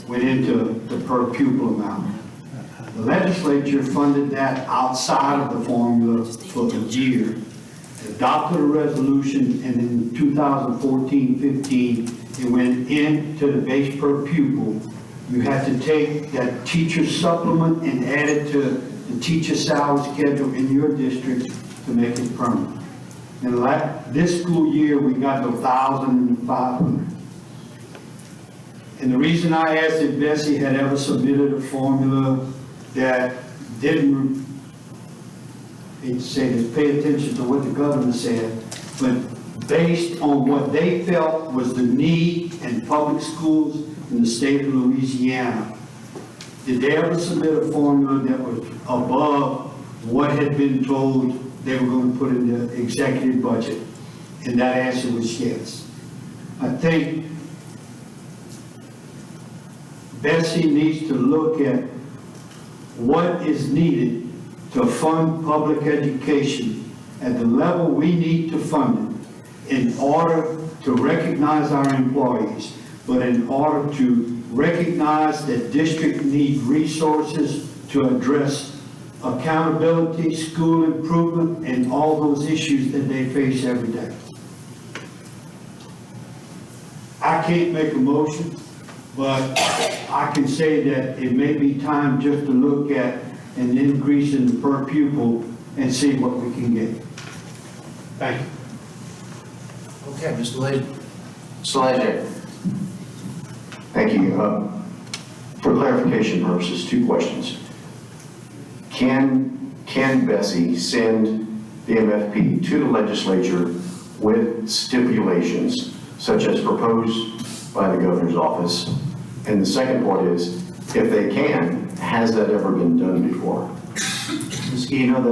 went into the per pupil amount. The legislature funded that outside of the formula for a year, adopted a resolution, and in 2014-15, it went into the base per pupil. You had to take that teacher supplement and add it to the teacher salary schedule in your district to make it permanent. And this school year, we got to 1,500. And the reason I asked if Bessie had ever submitted a formula that didn't, hate to say this, pay attention to what the governor said, but based on what they felt was the need in public schools in the state of Louisiana, did they ever submit a formula that was above what had been told they were going to put in the executive budget? And that answer was yes. I think Bessie needs to look at what is needed to fund public education at the level we need to fund it in order to recognize our employees, but in order to recognize that districts need resources to address accountability, school improvement, and all those issues that they face every day. I can't make a motion, but I can say that it may be time just to look at an increase in the per pupil and see what we can get. Thank you. Okay, Mr. Lady. Sledge. Thank you. For clarification purposes, two questions. Can Bessie send the MFP to the legislature with stipulations such as proposed by the governor's office? And the second part is, if they can, has that ever been done before? Ms. Guino,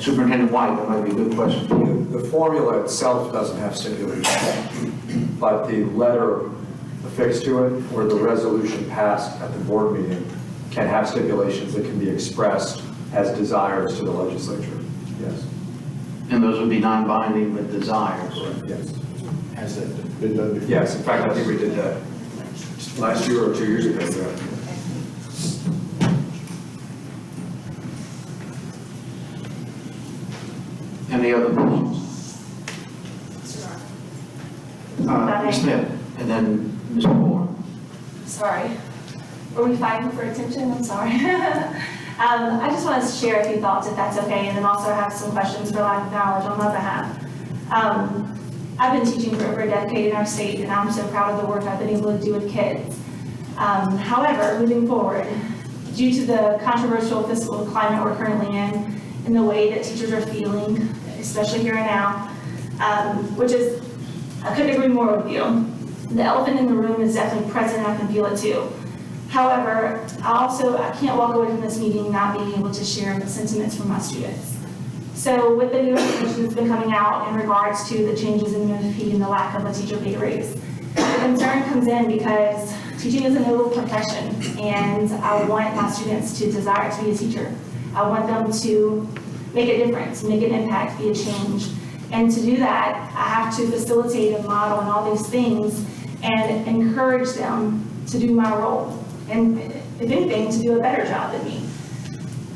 Superintendent White, that might be a good question for you. The formula itself doesn't have stipulations, but the letter affixed to it or the resolution passed at the board meeting can have stipulations that can be expressed as desires to the legislature. Yes. And those would be non-binding but desires. Yes. Has that been done before? Yes, in fact, I think we did that last year or 2 years ago. Yeah. Any other questions? Ms. Smith, and then Mr. Moore. Sorry. Were we fighting for attention? I'm sorry. I just want to share a few thoughts, if that's okay, and then also have some questions for lack of knowledge on my behalf. I've been teaching for over a decade in our state, and I'm so proud of the work I've been able to do with kids. However, moving forward, due to the controversial fiscal climate we're currently in, and the way that teachers are feeling, especially here and now, which is, I couldn't agree more with you. The elephant in the room is definitely present, and I can feel it too. However, I can't walk away from this meeting not being able to share the sentiments from my students. So with the new information that's been coming out in regards to the changes in MFP and the lack of a teacher pay raise, the concern comes in because teaching is a noble profession, and I want my students to desire to be a teacher. I want them to make a difference, make an impact, be a change. And to do that, I have to facilitate a model and all these things and encourage them to do my role. And if anything, to do a better job than me.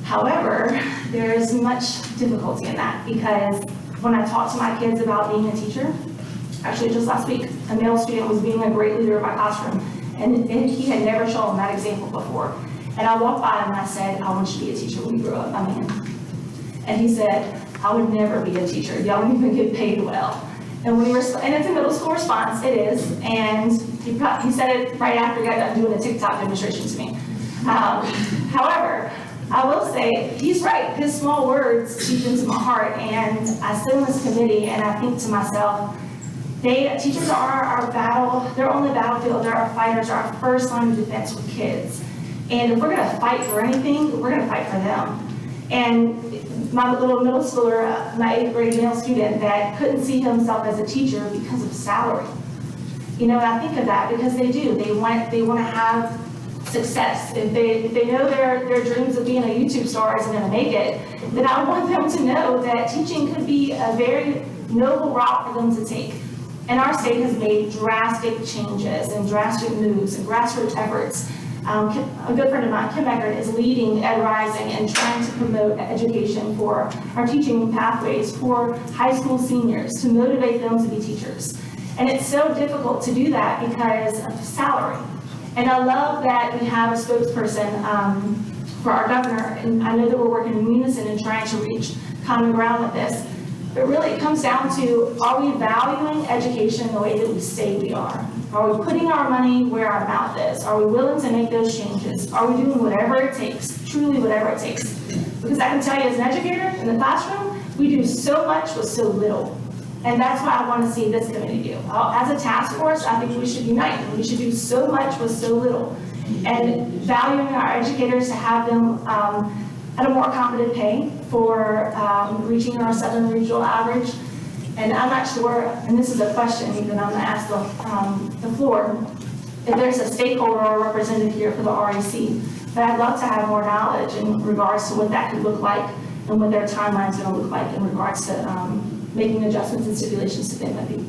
However, there is much difficulty in that because when I talk to my kids about being a teacher, actually just last week, a male student was being a great leader in my classroom, and he had never shown that example before. And I walked by him and I said, I want you to be a teacher when you grow up, my man. And he said, I would never be a teacher. Y'all don't even get paid well. And when and it's a middle school response, it is. And he said it right after he got done doing a TikTok demonstration to me. However, I will say, he's right. His small words seep into my heart. And I sit on this committee and I think to myself, teachers are our battle, they're on the battlefield, they're our fighters, they're our first line of defense with kids. And if we're gonna fight for anything, we're gonna fight for them. And my little middle schooler, my 8th grade male student that couldn't see himself as a teacher because of salary. You know, and I think of that because they do. They want to have success. If they know their dreams of being a YouTube star isn't gonna make it, then I want them to know that teaching could be a very noble route for them to take. And our state has made drastic changes and drastic moves and grassroots efforts. A good friend of mine, Kim Eckert, is leading Ed Rising and trying to promote education for our teaching pathways for high school seniors to motivate them to be teachers. And it's so difficult to do that because of salary. And I love that we have a spokesperson for our governor, and I know that we're working in unison and trying to reach common ground with this. But really, it comes down to, are we valuing education the way that we say we are? Are we putting our money where our mouth is? Are we willing to make those changes? Are we doing whatever it takes, truly whatever it takes? Because I can tell you as an educator in the classroom, we do so much with so little. And that's what I want to see this committee do. As a task force, I think we should unite. We should do so much with so little. And valuing our educators to have them at a more competent pay for reaching our Southern regional average. And I'm not sure, and this is a question that I'm going to ask the floor, if there's a stakeholder or representative here for the REC, but I'd love to have more knowledge in regards to what that could look like and what their timeline's going to look like in regards to making adjustments and stipulations to the MFP.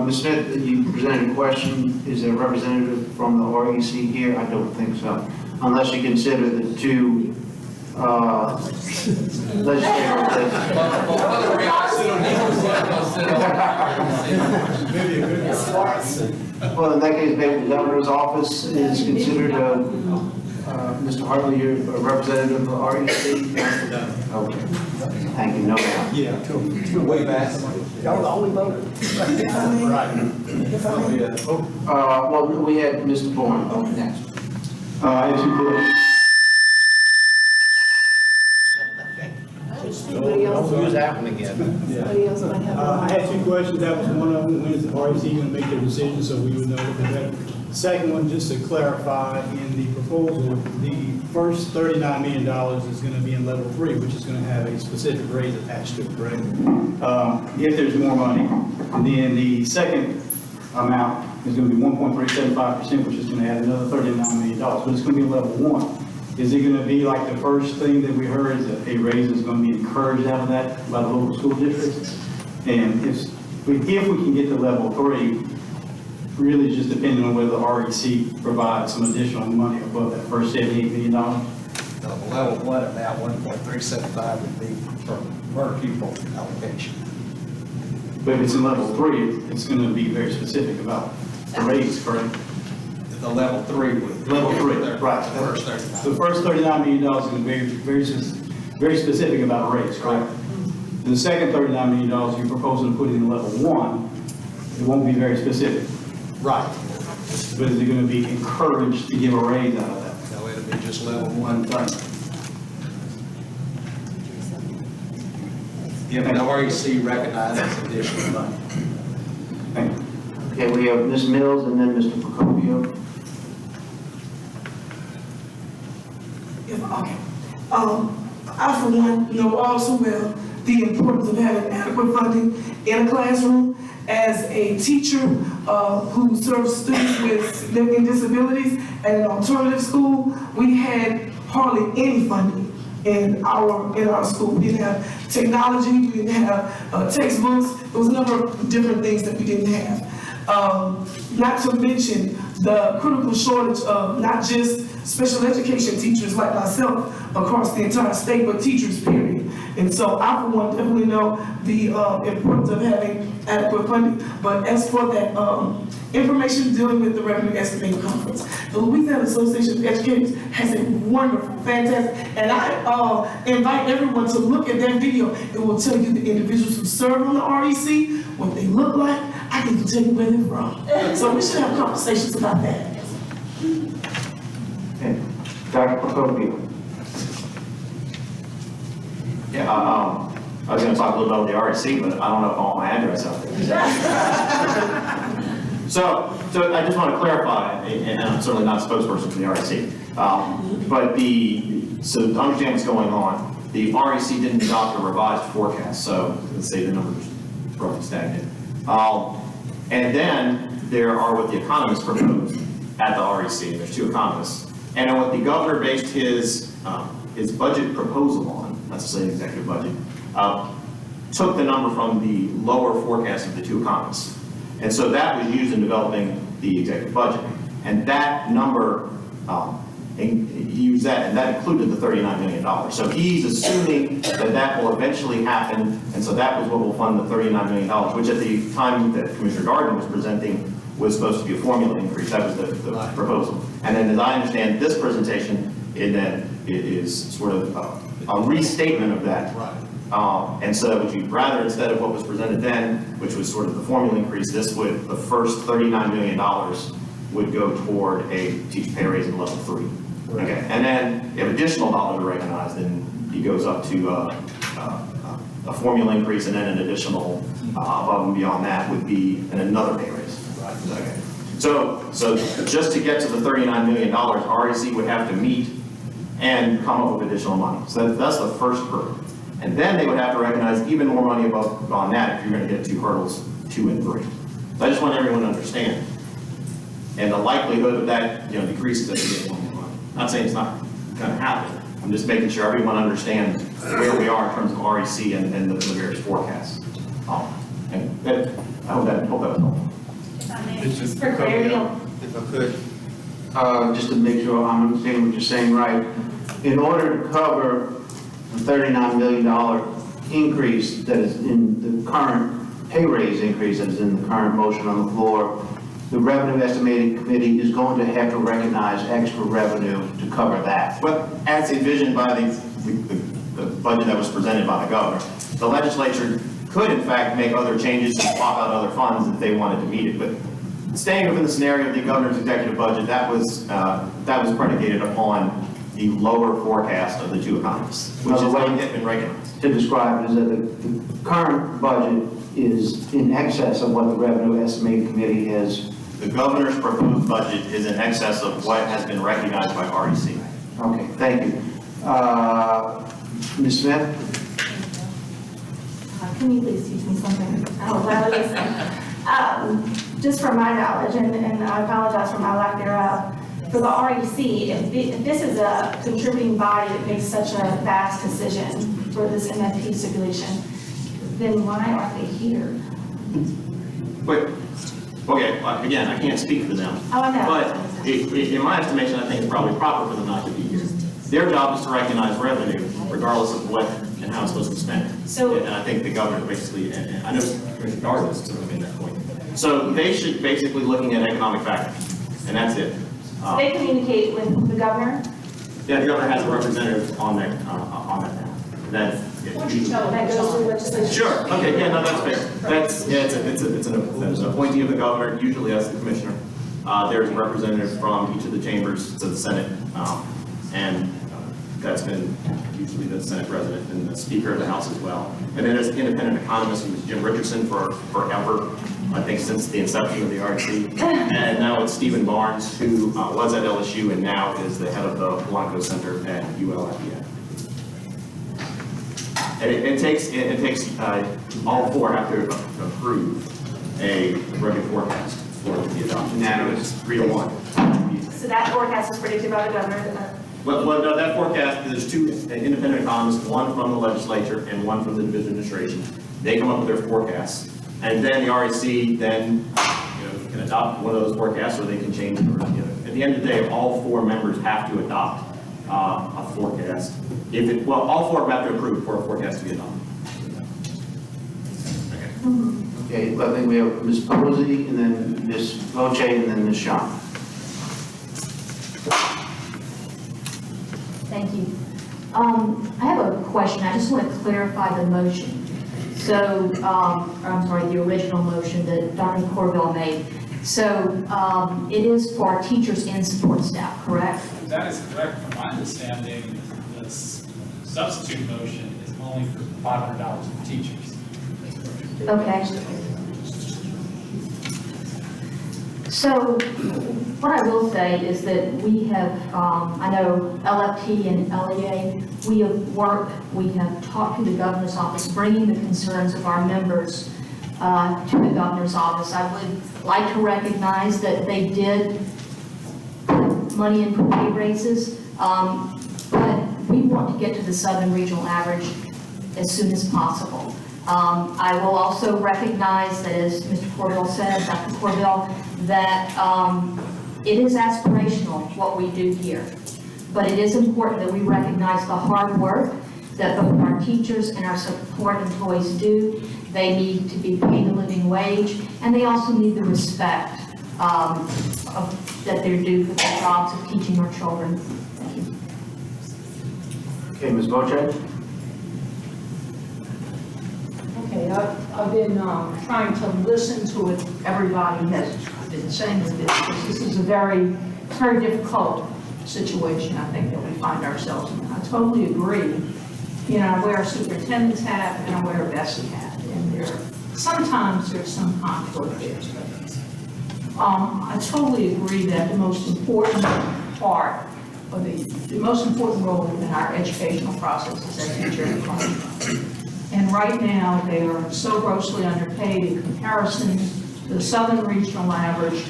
Ms. Smith, you presented a question. Is there a representative from the REC here? I don't think so. Unless you consider the two legislators. Well, in that case, maybe the governor's office is considered Mr. Hartley, you're a representative of the REC? Okay. Thank you. No doubt. Yeah, way back. Y'all the only voter. Right. Well, we had Mr. Bourne next. I have two questions. Don't use that one again. I had two questions. That was one of them. When is the REC going to make their decision so we would know what they're better? Second one, just to clarify, in the proposal, the first $39 million is going to be in level 3, which is going to have a specific raise attached to it, correct? If there's more money. And then the second amount is going to be 1.375%, which is going to add another $39 million, but it's going to be level 1. Is it going to be like the first thing that we heard, is that a raise is going to be encouraged out of that by the local school districts? And if we can get to level 3, really just depending on whether the REC provides some additional money above that first $78 million. The level 1 amount, 1.375 would be per pupil allocation. But if it's in level 3, it's going to be very specific about the raise, correct? The level 3 would. Level 3, right. The first 39. The first $39 million is going to be very specific about a raise, correct? The second $39 million you're proposing to put in level 1, it won't be very specific. Right. But is it going to be encouraged to give a raise out of that? No, it'll be just level 1 thing. Yeah, but the REC recognizes additional money. Thank you. Okay, we have Ms. Mills and then Mr. Procopio. Okay. I, for one, know all too well the importance of having adequate funding in a classroom. As a teacher who serves students with significant disabilities at an alternative school, we had hardly any funding in our school. We didn't have technology, we didn't have textbooks. There was a number of different things that we didn't have. Not to mention the critical shortage of not just special education teachers like myself across the entire state, but teachers, period. And so I, for one, definitely know the importance of having adequate funding. But as for that information dealing with the Revenue Estimating Conference, the Louisiana Association of Educators has a wonderful, fantastic, and I invite everyone to look at that video. It will tell you the individuals who serve on the REC, what they look like. I can tell you where they're from. So we should have conversations about that. Okay. Dr. Procopio. Yeah, I was going to talk a little about the REC, but I don't know if I want my address out there. So I just want to clarify, and I'm certainly not a spokesperson for the REC, but so to understand what's going on, the REC didn't adopt a revised forecast, so let's say the numbers roughly stagnant. And then there are what the economists proposed at the REC. There's two economists. And then what the governor based his budget proposal on, that's the same executive budget, took the number from the lower forecast of the two economists. And so that was used in developing the executive budget. And that number, he used that, and that included the $39 million. So he's assuming that that will eventually happen, and so that was what will fund the $39 million, which at the time that Commissioner Gardner was presenting was supposed to be a formula increase. That was the proposal. And then as I understand this presentation, it is sort of a restatement of that. And so that would you rather, instead of what was presented then, which was sort of the formula increase, this would, the first $39 million would go toward a teacher pay raise in level 3. Okay, and then if additional dollar to recognize, then he goes up to a formula increase, and then an additional above and beyond that would be another pay raise. Okay. So just to get to the $39 million, REC would have to meet and come up with additional money. So that's the first hurdle. And then they would have to recognize even more money above on that if you're going to get two hurdles, 2 and 3. So I just want everyone to understand. And the likelihood of that, decreases as you get more money. I'm not saying it's not going to happen. I'm just making sure everyone understands where we are in terms of REC and the various forecasts. And I hope that was helpful. Just for clarity. If I could, just to make sure I'm understanding what you're saying right, in order to cover the $39 million increase that is in the current pay raise increase that is in the current motion on the floor, the Revenue Estimating Committee is going to have to recognize extra revenue to cover that. But as envisioned by the budget that was presented by the governor, the legislature could in fact make other changes to swap out other funds if they wanted to meet it. But staying within the scenario of the governor's executive budget, that was predicated upon the lower forecast of the two economists, which is not yet been recognized. To describe it is that the current budget is in excess of what the Revenue Estimating Committee has. The governor's proposed budget is in excess of what has been recognized by REC. Okay, thank you. Ms. Smith? Can you please teach me something? Just from my knowledge, and I apologize for my lack thereof, for the REC, if this is a contributing body that makes such a vast decision for this MFP stipulation, then why aren't they here? But, okay, again, I can't speak for them. Oh, I know. But in my estimation, I think it's probably proper for them not to be here. Their job is to recognize revenue, regardless of what and how it's supposed to be spent. So, and I think the governor basically, and I know Commissioner Gardner was sort of made that point. So they should basically looking at economic factors, and that's it. they communicate with the governor? Yeah, the governor has a representative on that now. That goes through legislation? Sure, okay, yeah, no, that's fair. It's an appointee of the governor, usually as the commissioner. There's a representative from each of the chambers to the Senate, and that's been usually the Senate president and the Speaker of the House as well. And then there's an independent economist who was Jim Richardson for forever, I think since the inception of the REC. And now it's Stephen Barnes, who was at LSU and now is the head of the Blanco Center at ULIPA. And it takes all four have to approve a revenue forecast for the adoption. Now it's 3-1. So that forecast was predicted by the governor? Well, no, that forecast, there's two independent economists, one from the legislature and one from the division administration. They come up with their forecasts. And then the REC then can adopt one of those forecasts or they can change it. At the end of the day, all four members have to adopt a forecast. All four have to approve for a forecast to be adopted. Okay, I think we have Ms. Posey, and then Ms. Voce, and then Ms. Shaw. Thank you. I have a question. I just want to clarify the motion. So, I'm sorry, the original motion that Dr. Corville made. So, it is for teachers and support staff, correct? That is correct. From my understanding, this substitute motion is only for $500 for teachers. Okay. So what I will say is that we have, I know LFT and LEA, we have worked, we have talked to the governor's office, bringing the concerns of our members to the governor's office. I would like to recognize that they did put money in for pay raises, but we want to get to the Southern Regional average as soon as possible. I will also recognize that, as Mr. Corville said, Dr. Corville, that it is aspirational what we do here. But it is important that we recognize the hard work that both our teachers and our support employees do. They need to be paid a living wage, and they also need the respect that they're due for the jobs of teaching our children. Thank you. Okay, Ms. Bocek? Okay, I've been trying to listen to what everybody has been saying with this, because this is a very difficult situation, I think, that we find ourselves in. I totally agree. You know, I wear a superintendent's hat and I wear a Bessie hat, and sometimes there's some conflict there. I totally agree that the most important part, or the most important role in our educational process is our teacher and classroom. And right now, they are so grossly underpaid in comparison to the Southern Regional average,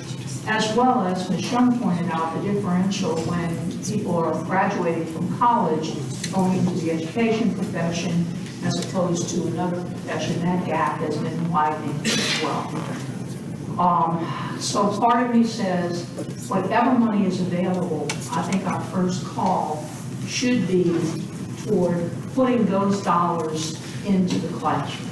as well as Ms. Young pointed out, the differential when people are graduating from college, going into the education profession, as opposed to another profession. That gap has been widening as well. So part of me says, whatever money is available, I think our first call should be toward putting those dollars into the classroom.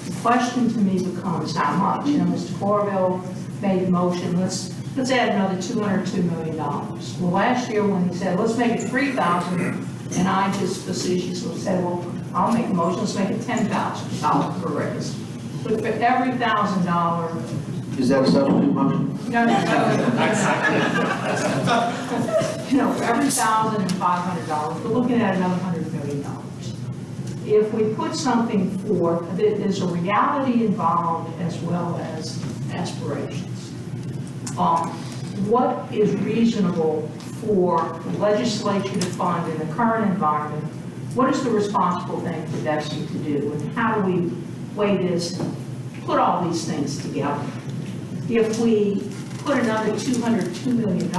The question to me becomes how much. You know, Mr. Corville made the motion, let's add another $202 million. Well, last year when he said, let's make it $3,000, and I just facetiously said, well, I'll make a motion, let's make it $10,000 per raise. But for every $1,000. Is that a substitute motion? No. You know, for every $1,500, we're looking at another $100 million. If we put something forth, there's a reality involved as well as aspirations. What is reasonable for the legislature to fund in the current environment? What is the responsible thing for Betsy to do? And how do we weigh this, put all these things together? If we put another $202 million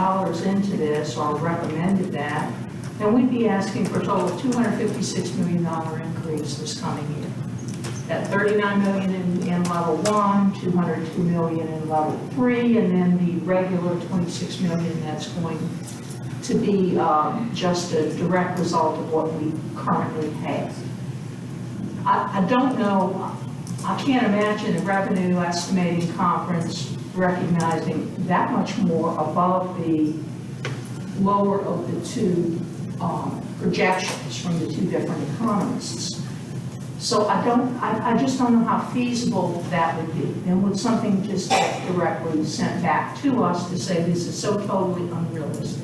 into this, or recommended that, then we'd be asking for a total of $256 million increase this coming year. That $39 million in level 1, $202 million in level 3, and then the regular $26 million that's going to be just a direct result of what we currently have. I don't know, I can't imagine a revenue estimating conference recognizing that much more above the lower of the two projections from the two different economists. So I just don't know how feasible that would be. And would something just get directly sent back to us to say this is so totally unrealistic?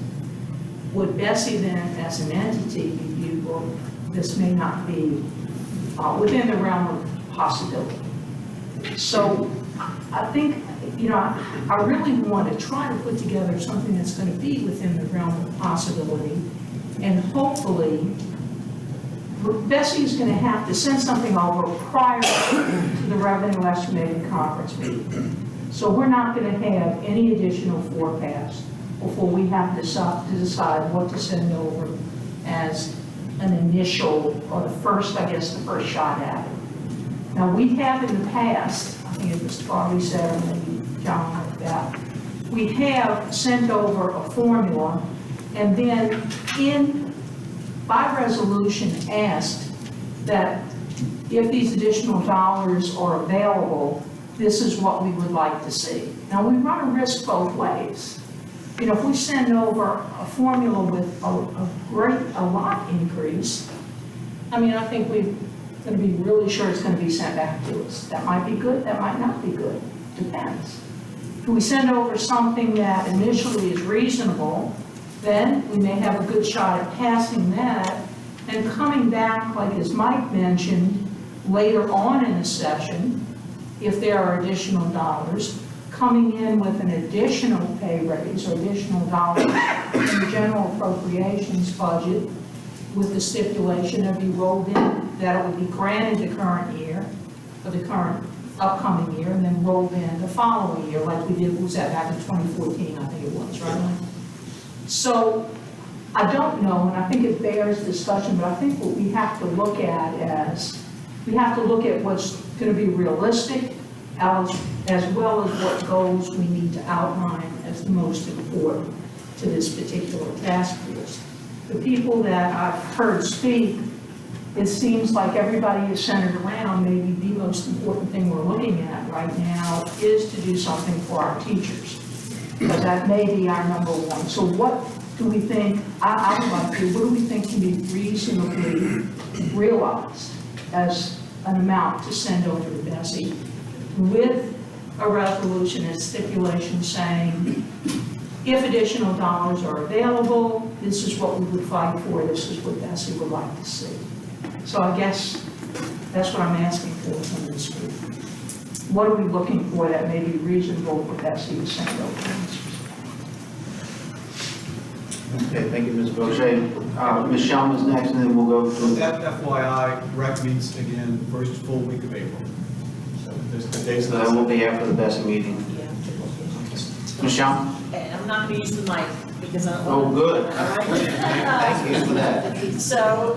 Would Bessie then, as an entity, review, well, this may not be within the realm of possibility? So I think, you know, I really want to try to put together something that's going to be within the realm of possibility, and hopefully Bessie is going to have to send something over prior to the revenue estimating conference meeting. So we're not going to have any additional forecast before we have to decide what to send over as an initial, or the first shot at it. Now, we have in the past, I think it was Farley said, or maybe John like that, we have sent over a formula and then by resolution asked that if these additional dollars are available, this is what we would like to see. Now, we run a risk both ways. You know, if we send over a formula with a lot increase, I mean, I think we're going to be really sure it's going to be sent back to us. That might be good, that might not be good, depends. If we send over something that initially is reasonable, then we may have a good shot at passing that and coming back, like as Mike mentioned, later on in the session, if there are additional dollars, coming in with an additional pay raise or additional dollars in the general appropriations budget with the stipulation of be rolled in, that it would be granted the current year, for the current upcoming year and then rolled in the following year, like we did, was that back in 2014, I think it was, right? So I don't know, and I think it bears discussion, but I think what we have to look at is, we have to look at what's going to be realistic as well as what goals we need to outline as the most important to this particular task force. The people that I've heard speak, it seems like everybody is centered around maybe the most important thing we're looking at right now is to do something for our teachers, because that may be our number one. So what do we think, I would like to, what do we think can be reasonably realized as an amount to send over to Bessie with a resolution and stipulation saying, if additional dollars are available, this is what we would fight for, this is what Bessie would like to see. So I guess that's what I'm asking for from this group. What are we looking for that may be reasonable for Bessie to send over? Okay, thank you, Ms. Boucher. Ms. Shelm is next, and then we'll go to... FYI, rec meets again first full week of April. So there's the days. So that will be after the Bessie meeting. Ms. Shelm? And I'm not going to use the mic because I don't Oh, want to. good. All right. Thank you for that. So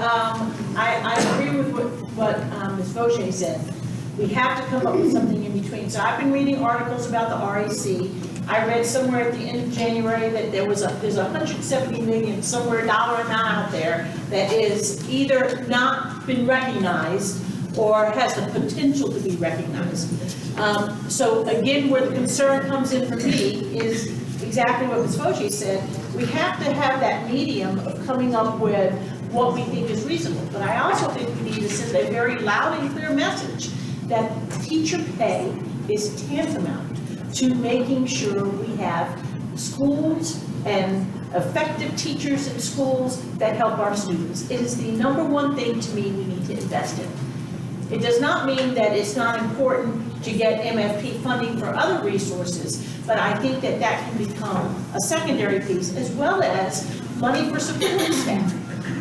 I agree with what Ms. Boucher said. We have to come up with something in between. So I've been reading articles about the REC. I read somewhere at the end of January that there's $170 million, somewhere dollar amount out there that is either not been recognized or has the potential to be recognized. So again, where the concern comes in for me is exactly what Ms. Fauci said. We have to have that medium of coming up with what we think is reasonable. But I also think we need to send a very loud and clear message that teacher pay is tantamount to making sure we have schools and effective teachers in schools that help our students. It is the number one thing to me we need to invest in. It does not mean that it's not important to get MFP funding for other resources, but I think that that can become a secondary piece, as well as money for support staff.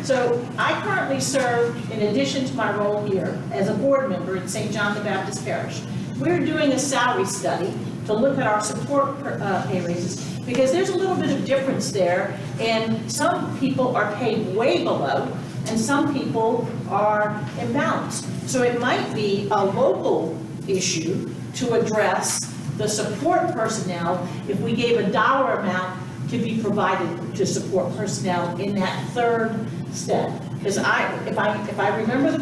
So I currently serve, in addition to my role here, as a board member at St. John the Baptist Parish. We're doing a salary study to look at our support pay raises, because there's a little bit of difference there, and some people are paid way below, and some people are imbalanced. So it might be a local issue to address the support personnel if we gave a dollar amount to be provided to support personnel in that third step. Because if I remember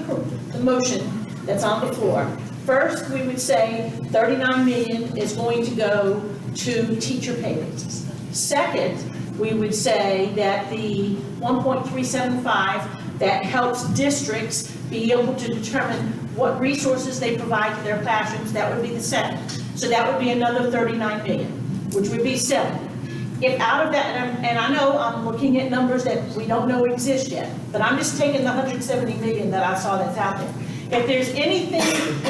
the motion that's on the floor, first we would say 39 million is going to go to teacher pay raises. Second, we would say that the 1.375 that helps districts be able to determine what resources they provide to their classrooms, that would be the second. So that would be another 39 million, which would be 7. If out of that, and I know I'm looking at numbers that we don't know exist yet, but I'm just taking the 170 million that I saw that's out there. If there's anything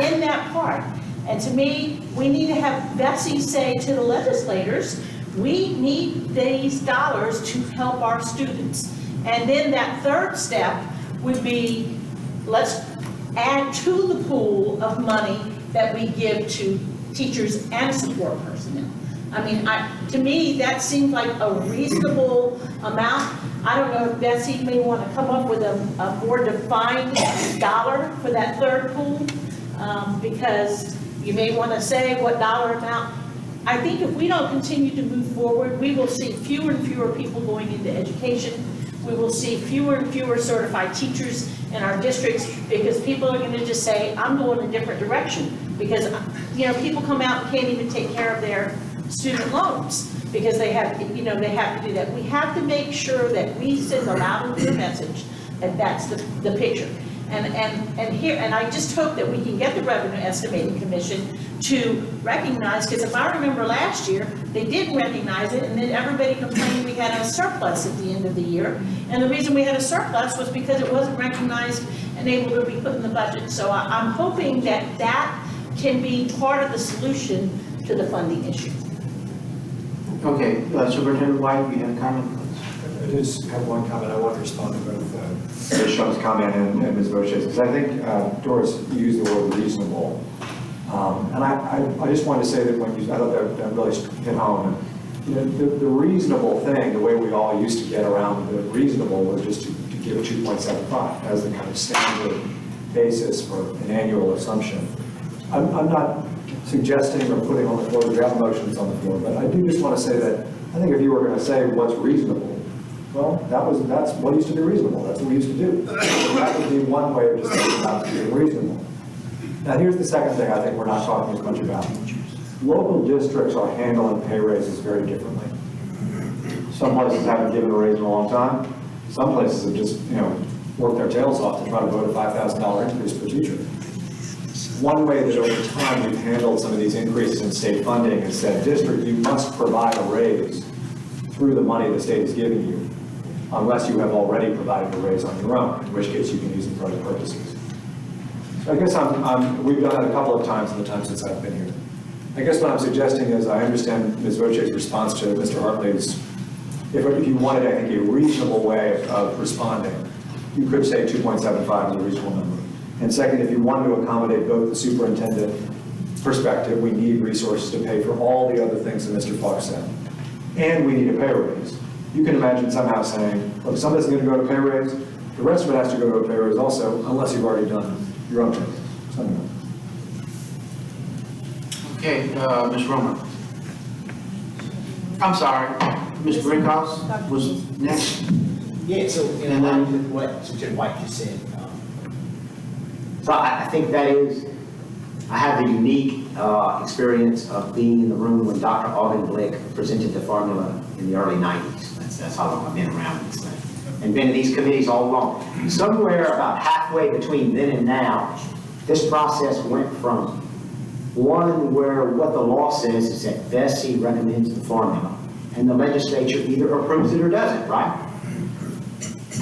in that part, and to me, we need to have Bessie say to the legislators, we need these dollars to help our students. And then that third step would be, let's add to the pool of money that we give to teachers and support personnel. I mean, to me, that seems like a reasonable amount. I don't know if Bessie may want to come up with a more defined dollar for that third pool, because you may want to say what dollar amount. I think if we don't continue to move forward, we will see fewer and fewer people going into education. We will see fewer and fewer certified teachers in our districts, because people are going to just say, I'm going a different direction. Because, you know, people come out and can't even take care of their student loans because they have, you know, they have to do that. We have to make sure that we send a loud and clear message that that's the picture. And I just hope that we can get the Revenue Estimating Commission to recognize, because if I remember last year, they didn't recognize it, and then everybody complained we had a surplus at the end of the year. And the reason we had a surplus was because it wasn't recognized and able to be put in the budget. So I'm hoping that that can be part of the solution to the funding issue. Okay, Superintendent White, you have a comment? I just have one comment. I want to respond to both Ms. Shum's comment and Ms. Boucher's, because I think Doris used the word reasonable. And I just wanted to say that when I thought that really hit home. You know, the reasonable thing, the way we all used to get around the reasonable was just to give 2.75 as the kind of standard basis for an annual assumption. I'm not suggesting or putting on the floor, we have motions on the floor, but I do just want to say that I think if you were going to say what's reasonable, well, that's what used to be reasonable. That's what we used to do. So that would be one way of just thinking about being reasonable. Now, here's the second thing I think we're not talking as much about. Local districts are handling pay raises very differently. Some places haven't given a raise in a long time. Some places have just, worked their tails off to try to vote a $5,000 increase per teacher. One way that over time we've handled some of these increases in state funding is said, district, you must provide a raise through the money the state is giving you, unless you have already provided a raise on your own, in which case you can use it for other purposes. So I guess we've done it a couple of times in the time since I've been here. I guess what I'm suggesting is I understand Ms. Voce's response to Mr. Hartley's, if you wanted, I think, a reasonable way of responding, you could say 2.75 is a reasonable number. And second, if you wanted to accommodate both the superintendent perspective, we need resources to pay for all the other things that Mr. Falk said, and we need a pay raise. You can imagine somehow saying, look, some of it's going to go to pay raise, the rest of it has to go to a pay raise also, unless you've already done your own pay raise. Okay, Ms. Romer. I'm sorry, Ms. Brinkhouse was next. Yeah, so in line with what Superintendent White just said. So I think that is, I have the unique experience of being in the room when Dr. Alden Blick presented the formula in the early 90s. That's how long I've been around this thing. And been in these committees all along. Somewhere about halfway between then and now, this process went from one where what the law says is that VESI recommends the formula, and the legislature either approves it or doesn't, right?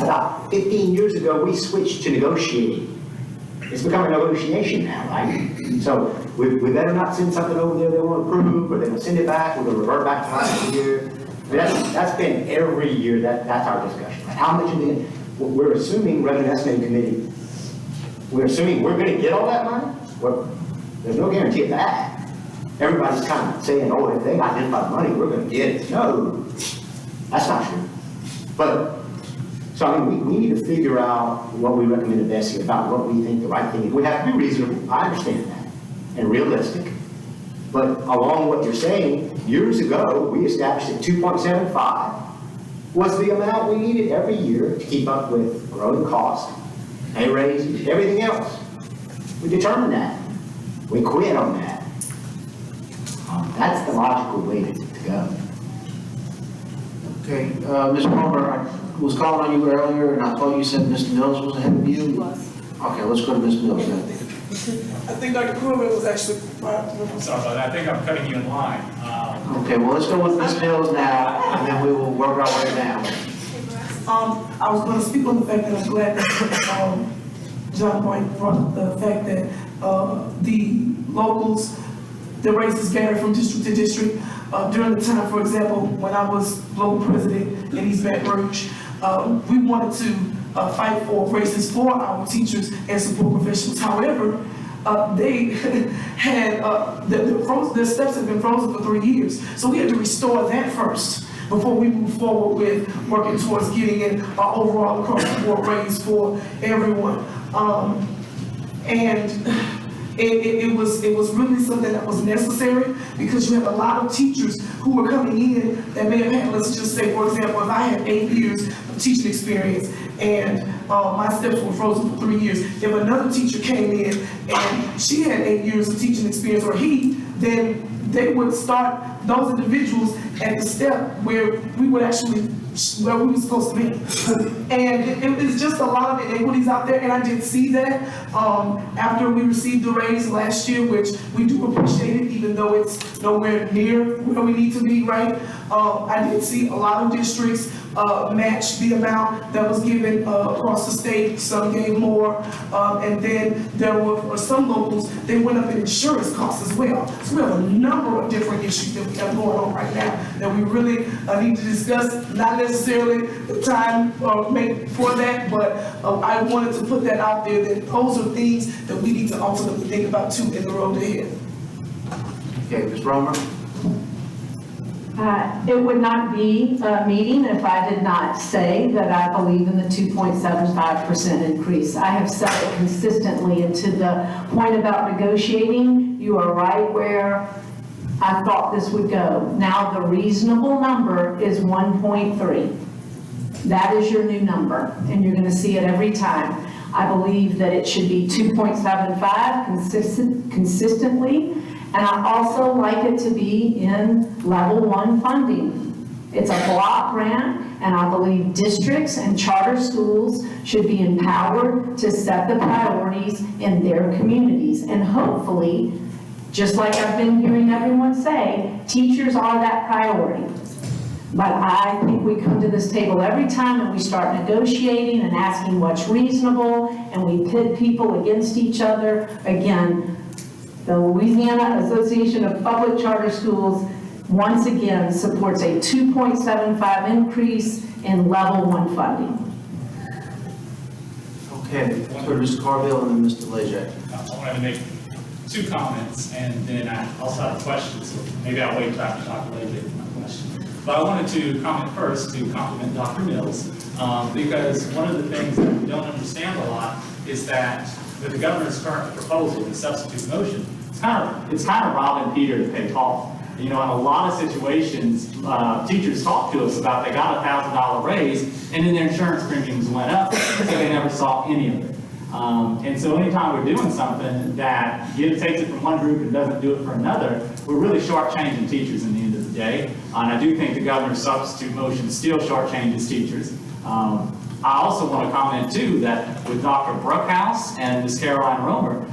About 15 years ago, we switched to negotiating. It's become a negotiation now, right? So we better not send something over there they won't approve, or they're gonna send it back, we're gonna revert back to last year. That's been every year, that's our discussion. How much of it, we're assuming, Revenue Estimating Committee, we're assuming we're gonna get all that money? Well, there's no guarantee of that. Everybody's kind of saying, oh, if they identify the money, we're gonna get it. No, that's not true. But, so I mean, we need to figure out what we recommend to Bessie about what we think the right thing is. We have to be reasonable, I understand that, and realistic. But along what you're saying, years ago, we established that 2.75 was the amount we needed every year to keep up with growing costs, pay raises, everything else. We determined that. We quit on that. That's the logical way to go. Okay, Ms. Palmer, I was calling on you earlier, and I thought you said Mr. Mills was ahead of you. He was. Okay, let's go to Ms. Mills then. I think Dr. Corbett was actually. I'm sorry about that. I think I'm cutting you in line. Okay, well, let's go with Ms. Mills now, and then we will work our way down. I was going to speak on the fact that I'm glad that John White brought up the fact that the locals, the raises vary from district to district. During the time, for example, when I was local president in East Baton Rouge, we wanted to fight for raises for our teachers and support professionals. However, they had, their steps have been frozen for 3 years. So we had to restore that first before we move forward with working towards getting an overall across the board raise for everyone. And it was really something that was necessary, because you have a lot of teachers who were coming in that may have had, let's just say, for example, if I had 8 years of teaching experience and my steps were frozen for 3 years, if another teacher came in and she had 8 years of teaching experience, or he, then they would start those individuals at the step where we would actually, where we were supposed to be. And it was just a lot of inequities out there, and I did see that after we received the raise last year, which we do appreciate it, even though it's nowhere near where we need to be, right? I did see a lot of districts match the amount that was given across the state. Some gave more, and then there were some locals, they went up in insurance costs as well. So we have a number of different issues that we have going on right now that we really need to discuss. Not necessarily the time for that, but I wanted to put that out there, that those are things that we need to ultimately think about too in the road ahead. Okay, Ms. Romer? It would not be a meeting if I did not say that I believe in the 2.75% increase. I have said it consistently, and to the point about negotiating, you are right where I thought this would go. Now the reasonable number is 1.3. That is your new number, and you're going to see it every time. I believe that it should be 2.75 consistently. And I also like it to be in level 1 funding. It's a block grant, and I believe districts and charter schools should be empowered to set the priorities in their communities. And hopefully, just like I've been hearing everyone say, teachers are that priority. But I think we come to this table every time and we start negotiating and asking what's reasonable, and we pit people against each other. Again, the Louisiana Association of Public Charter Schools, once again, supports a 2.75 increase in level 1 funding. Okay, for Mr. Carville and then Mr. Leger. I wanted to make 2 comments, and then I also have questions, so maybe I'll wait until after Dr. Leger for my question. But I wanted to comment first to compliment Dr. Mills, because one of the things that we don't understand a lot is that with the governor's current proposal, the substitute motion, it's kind of robbing Peter to pay Paul. You know, in a lot of situations, teachers talk to us about they got a $1,000 raise, and then their insurance premiums went up, so they never saw any of it. And so anytime we're doing something that takes it from one group and doesn't do it for another, we're really shortchanging teachers in the end of the day. And I do think the governor's substitute motion still shortchanges teachers. I also want to comment too that with Dr. Brookhouse and Ms. Caroline Romer,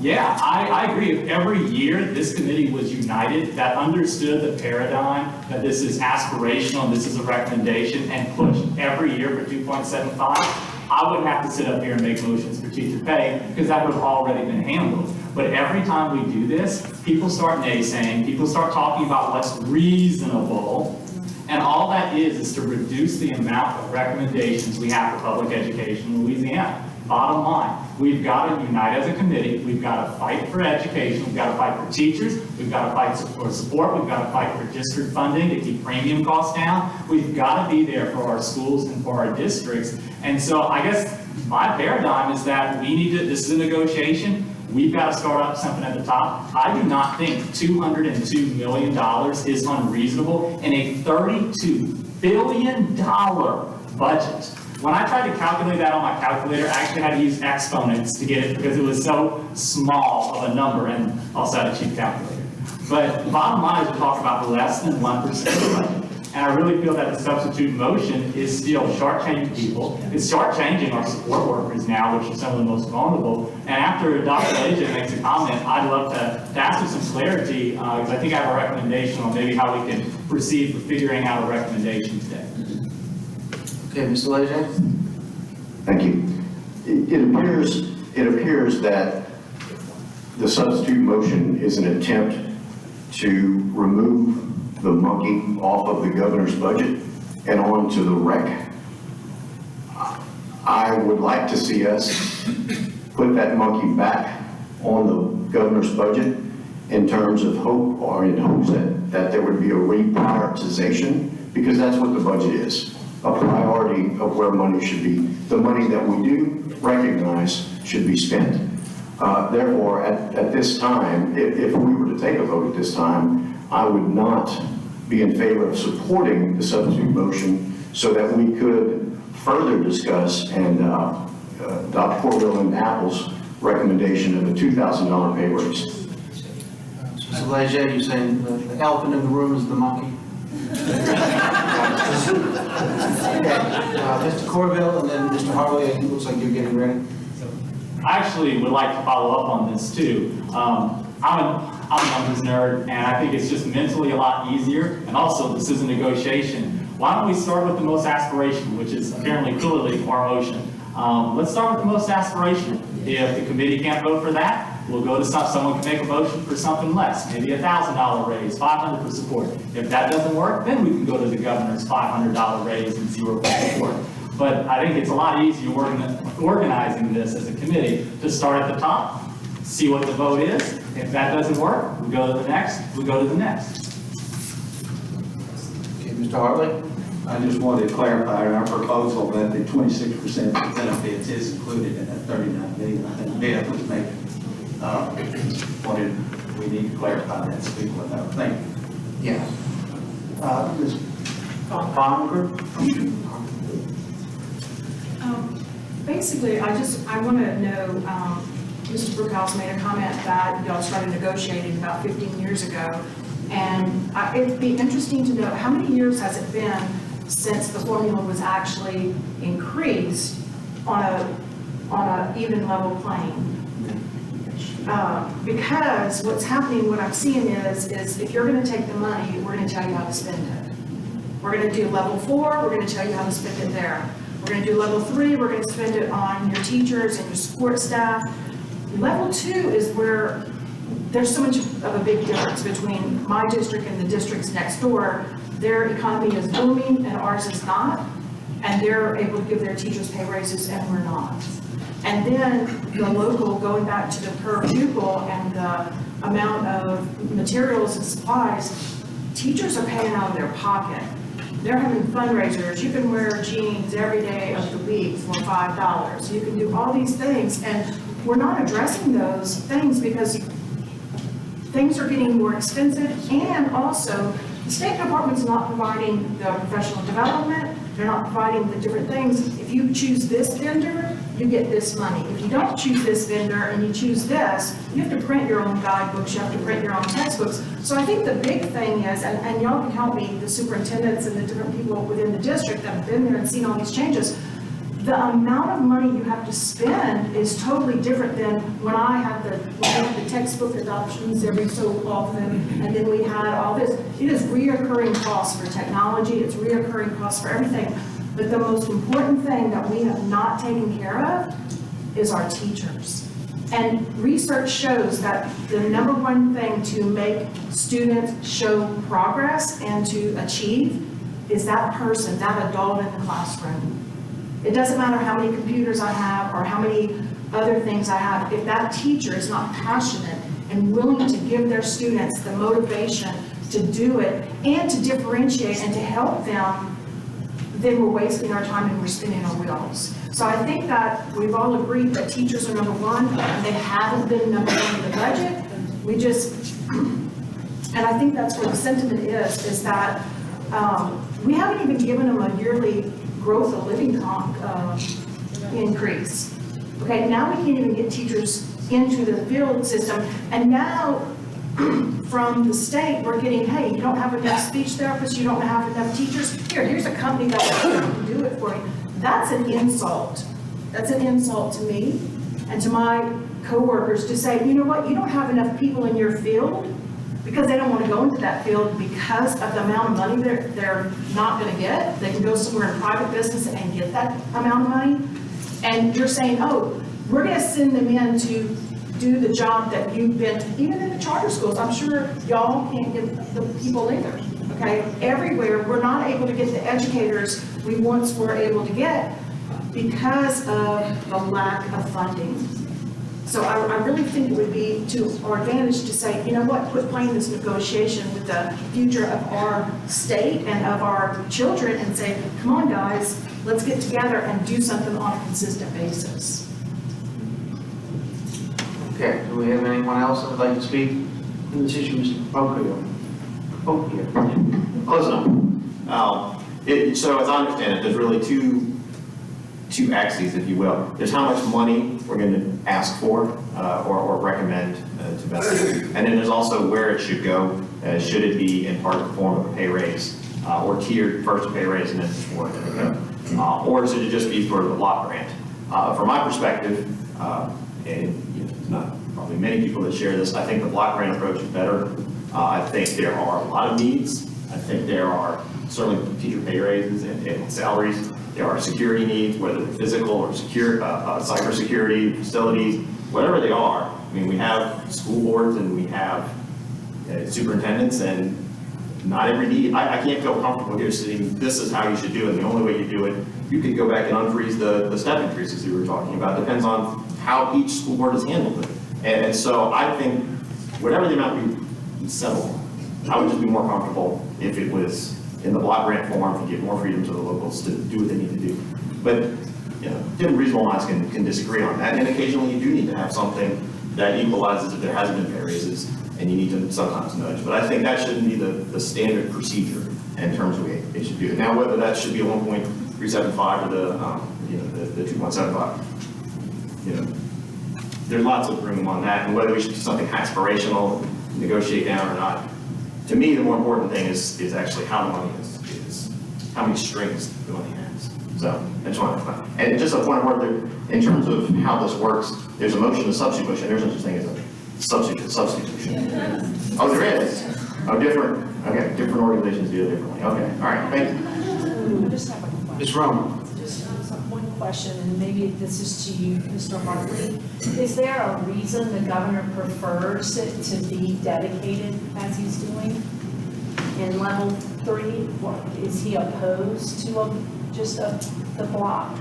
yeah, I agree. If every year this committee was united, that understood the paradigm, that this is aspirational, this is a recommendation, and pushed every year for 2.75, I wouldn't have to sit up here and make motions for teacher pay because that would have already been handled. But every time we do this, people start naysaying, people start talking about what's reasonable. And all that is to reduce the amount of recommendations we have for public education in Louisiana. Bottom line, we've got to unite as a committee. We've got to fight for education. We've got to fight for teachers. We've got to fight for support. We've got to fight for district funding to keep premium costs down. We've got to be there for our schools and for our districts. And so I guess my paradigm is that we need to, this is a negotiation. We've got to start up something at the top. I do not think $202 million is unreasonable in a $32 billion budget. When I tried to calculate that on my calculator, I actually had to use exponents to get it because it was so small of a number, and also had a cheap calculator. But bottom line is we're talking about less than 1% of the budget. And I really feel that the substitute motion is still shortchanging people. It's shortchanging our support workers now, which are some of the most vulnerable. And after Dr. Leja makes a comment, I'd love to ask for some clarity, because I think I have a recommendation on maybe how we can proceed for figuring out a recommendation today. Okay, Mr. Leger? Thank you. It appears that the substitute motion is an attempt to remove the monkey off of the governor's budget and onto the rec. I would like to see us put that monkey back on the governor's budget in terms of hope, or in hopes that there would be a reprioritization, because that's what the budget is, a priority of where money should be. The money that we do recognize should be spent. Therefore, at this time, if we were to take a vote at this time, I would not be in favor of supporting the substitute motion so that we could further discuss and Dr. Corville and Apple's recommendation of a $2,000 pay raise. Mr. Leger, you're saying the elephant in the room is the monkey? Okay, Mr. Corville and then Mr. Harley, it looks like you're getting ready. I actually would like to follow up on this too. I'm a numbers nerd, and I think it's just mentally a lot easier. And also, this is a negotiation. Why don't we start with the most aspirational, which is apparently clearly our motion. Let's start with the most aspirational. If the committee can't vote for that, we'll go to someone can make a motion for something less, maybe a $1,000 raise, $500 for support. If that doesn't work, then we can go to the governor's $500 raise and 0 for support. But I think it's a lot easier organizing this as a committee to start at the top, see what the vote is. If that doesn't work, we go to the next, we go to the next. Okay, Mr. Hartley? I just wanted to clarify our proposal that the 26% benefits is included in that 39 million. I think Beth was making, we need to clarify that so people know. Thank you. Yes. Ms. Farmer? Basically, I want to know, Mr. Brookhouse made a comment that y'all started negotiating about 15 years ago. And it'd be interesting to know, how many years has it been since the formula was actually increased on a even level plane? Because what's happening, what I'm seeing is if you're going to take the money, we're going to tell you how to spend it. We're going to do level 4, we're going to tell you how to spend it there. We're going to do level 3, we're going to spend it on your teachers and your support staff. Level 2 is where there's so much of a big difference between my district and the districts next door. Their economy is booming and ours is not, and they're able to give their teachers pay raises and we're not. And then the local, going back to the per pupil and the amount of materials and supplies, teachers are paying out of their pocket. They're having fundraisers. You can wear jeans every day of the week for $5. You can do all these things, and we're not addressing those things because things are getting more expensive, and also the State Department's not providing the professional development. They're not providing the different things. If you choose this vendor, you get this money. If you don't choose this vendor and you choose this, you have to print your own guidebooks, you have to print your own textbooks. So I think the big thing is, and y'all can help me, the superintendents and the different people within the district that have been there and seen all these changes, the amount of money you have to spend is totally different than when I had the textbook adoptions every so often, and then we had all this. It is reoccurring costs for technology, it's reoccurring costs for everything. But the most important thing that we have not taken care of is our teachers. And research shows that the number one thing to make students show progress and to achieve is that person, that adult in the classroom. It doesn't matter how many computers I have or how many other things I have. If that teacher is not passionate and willing to give their students the motivation to do it and to differentiate and to help them, then we're wasting our time and we're spinning our wheels. So I think that we've all agreed that teachers are number one, and they haven't been number one in the budget. We just, and I think that's where the sentiment is that we haven't even given them a yearly growth of living increase. Okay, now we can't even get teachers into the field system, and now from the state, we're getting, hey, you don't have enough speech therapists, you don't have enough teachers. Here's a company that can do it for you. That's an insult. That's an insult to me and to my coworkers to say, you know what, you don't have enough people in your field because they don't want to go into that field because of the amount of money they're not going to get. They can go somewhere in private business and get that amount of money. And you're saying, oh, we're going to send them in to do the job that you've been, even in the charter schools, I'm sure y'all can't get the people either, okay? Everywhere, we're not able to get the educators we once were able to get because of the lack of funding. So I really think it would be to our advantage to say, you know what, quit playing this negotiation with the future of our state and of our children and say, come on guys, let's get together and do something on a consistent basis. Okay, do we have anyone else that would like to speak on this issue, Mr. Pocoyo? Close enough. So as I understand it, there's really two axes, if you will. There's how much money we're going to ask for or recommend to Betsy. And then there's also where it should go. Should it be in part of the form of a pay raise or tiered, first a pay raise and then support, or should it just be for the block grant? From my perspective, and there's not probably many people that share this, I think the block grant approach is better. I think there are a lot of needs. I think there are certainly teacher pay raises and salaries. There are security needs, whether they're physical or cybersecurity, facilities, whatever they are. I mean, we have school boards and we have superintendents, and not every need. I can't feel comfortable here sitting, this is how you should do it, and the only way you do it, you could go back and unfreeze the step increases we were talking about. Depends on how each school board has handled it. And so I think whatever the amount we settle on, I would just be more comfortable if it was in the block grant form to give more freedom to the locals to do what they need to do. But, you know, different reasonable minds can disagree on that, and occasionally you do need to have something that equalizes if there hasn't been pay raises, and you need to sometimes nudge. But I think that shouldn't be the standard procedure in terms of the way they should do it. Now, whether that should be a 1.375 or the 2.75, you know, there's lots of room on that, and whether we should do something aspirational, negotiate down or not. To me, the more important thing is actually how the money is how many strings the money has. So I just want to, and just a point of order, in terms of how this works, there's a motion to substitution. There's no such thing as a substitution. Oh, there is? Oh, different, okay, different organizations do it differently. Okay, all right, thank you. I just have a question. Ms. Roman. Just one question, and maybe this is to you, Mr. Hartley. Is there a reason the governor prefers it to be dedicated as he's doing in level 3? What, is he opposed to just the block?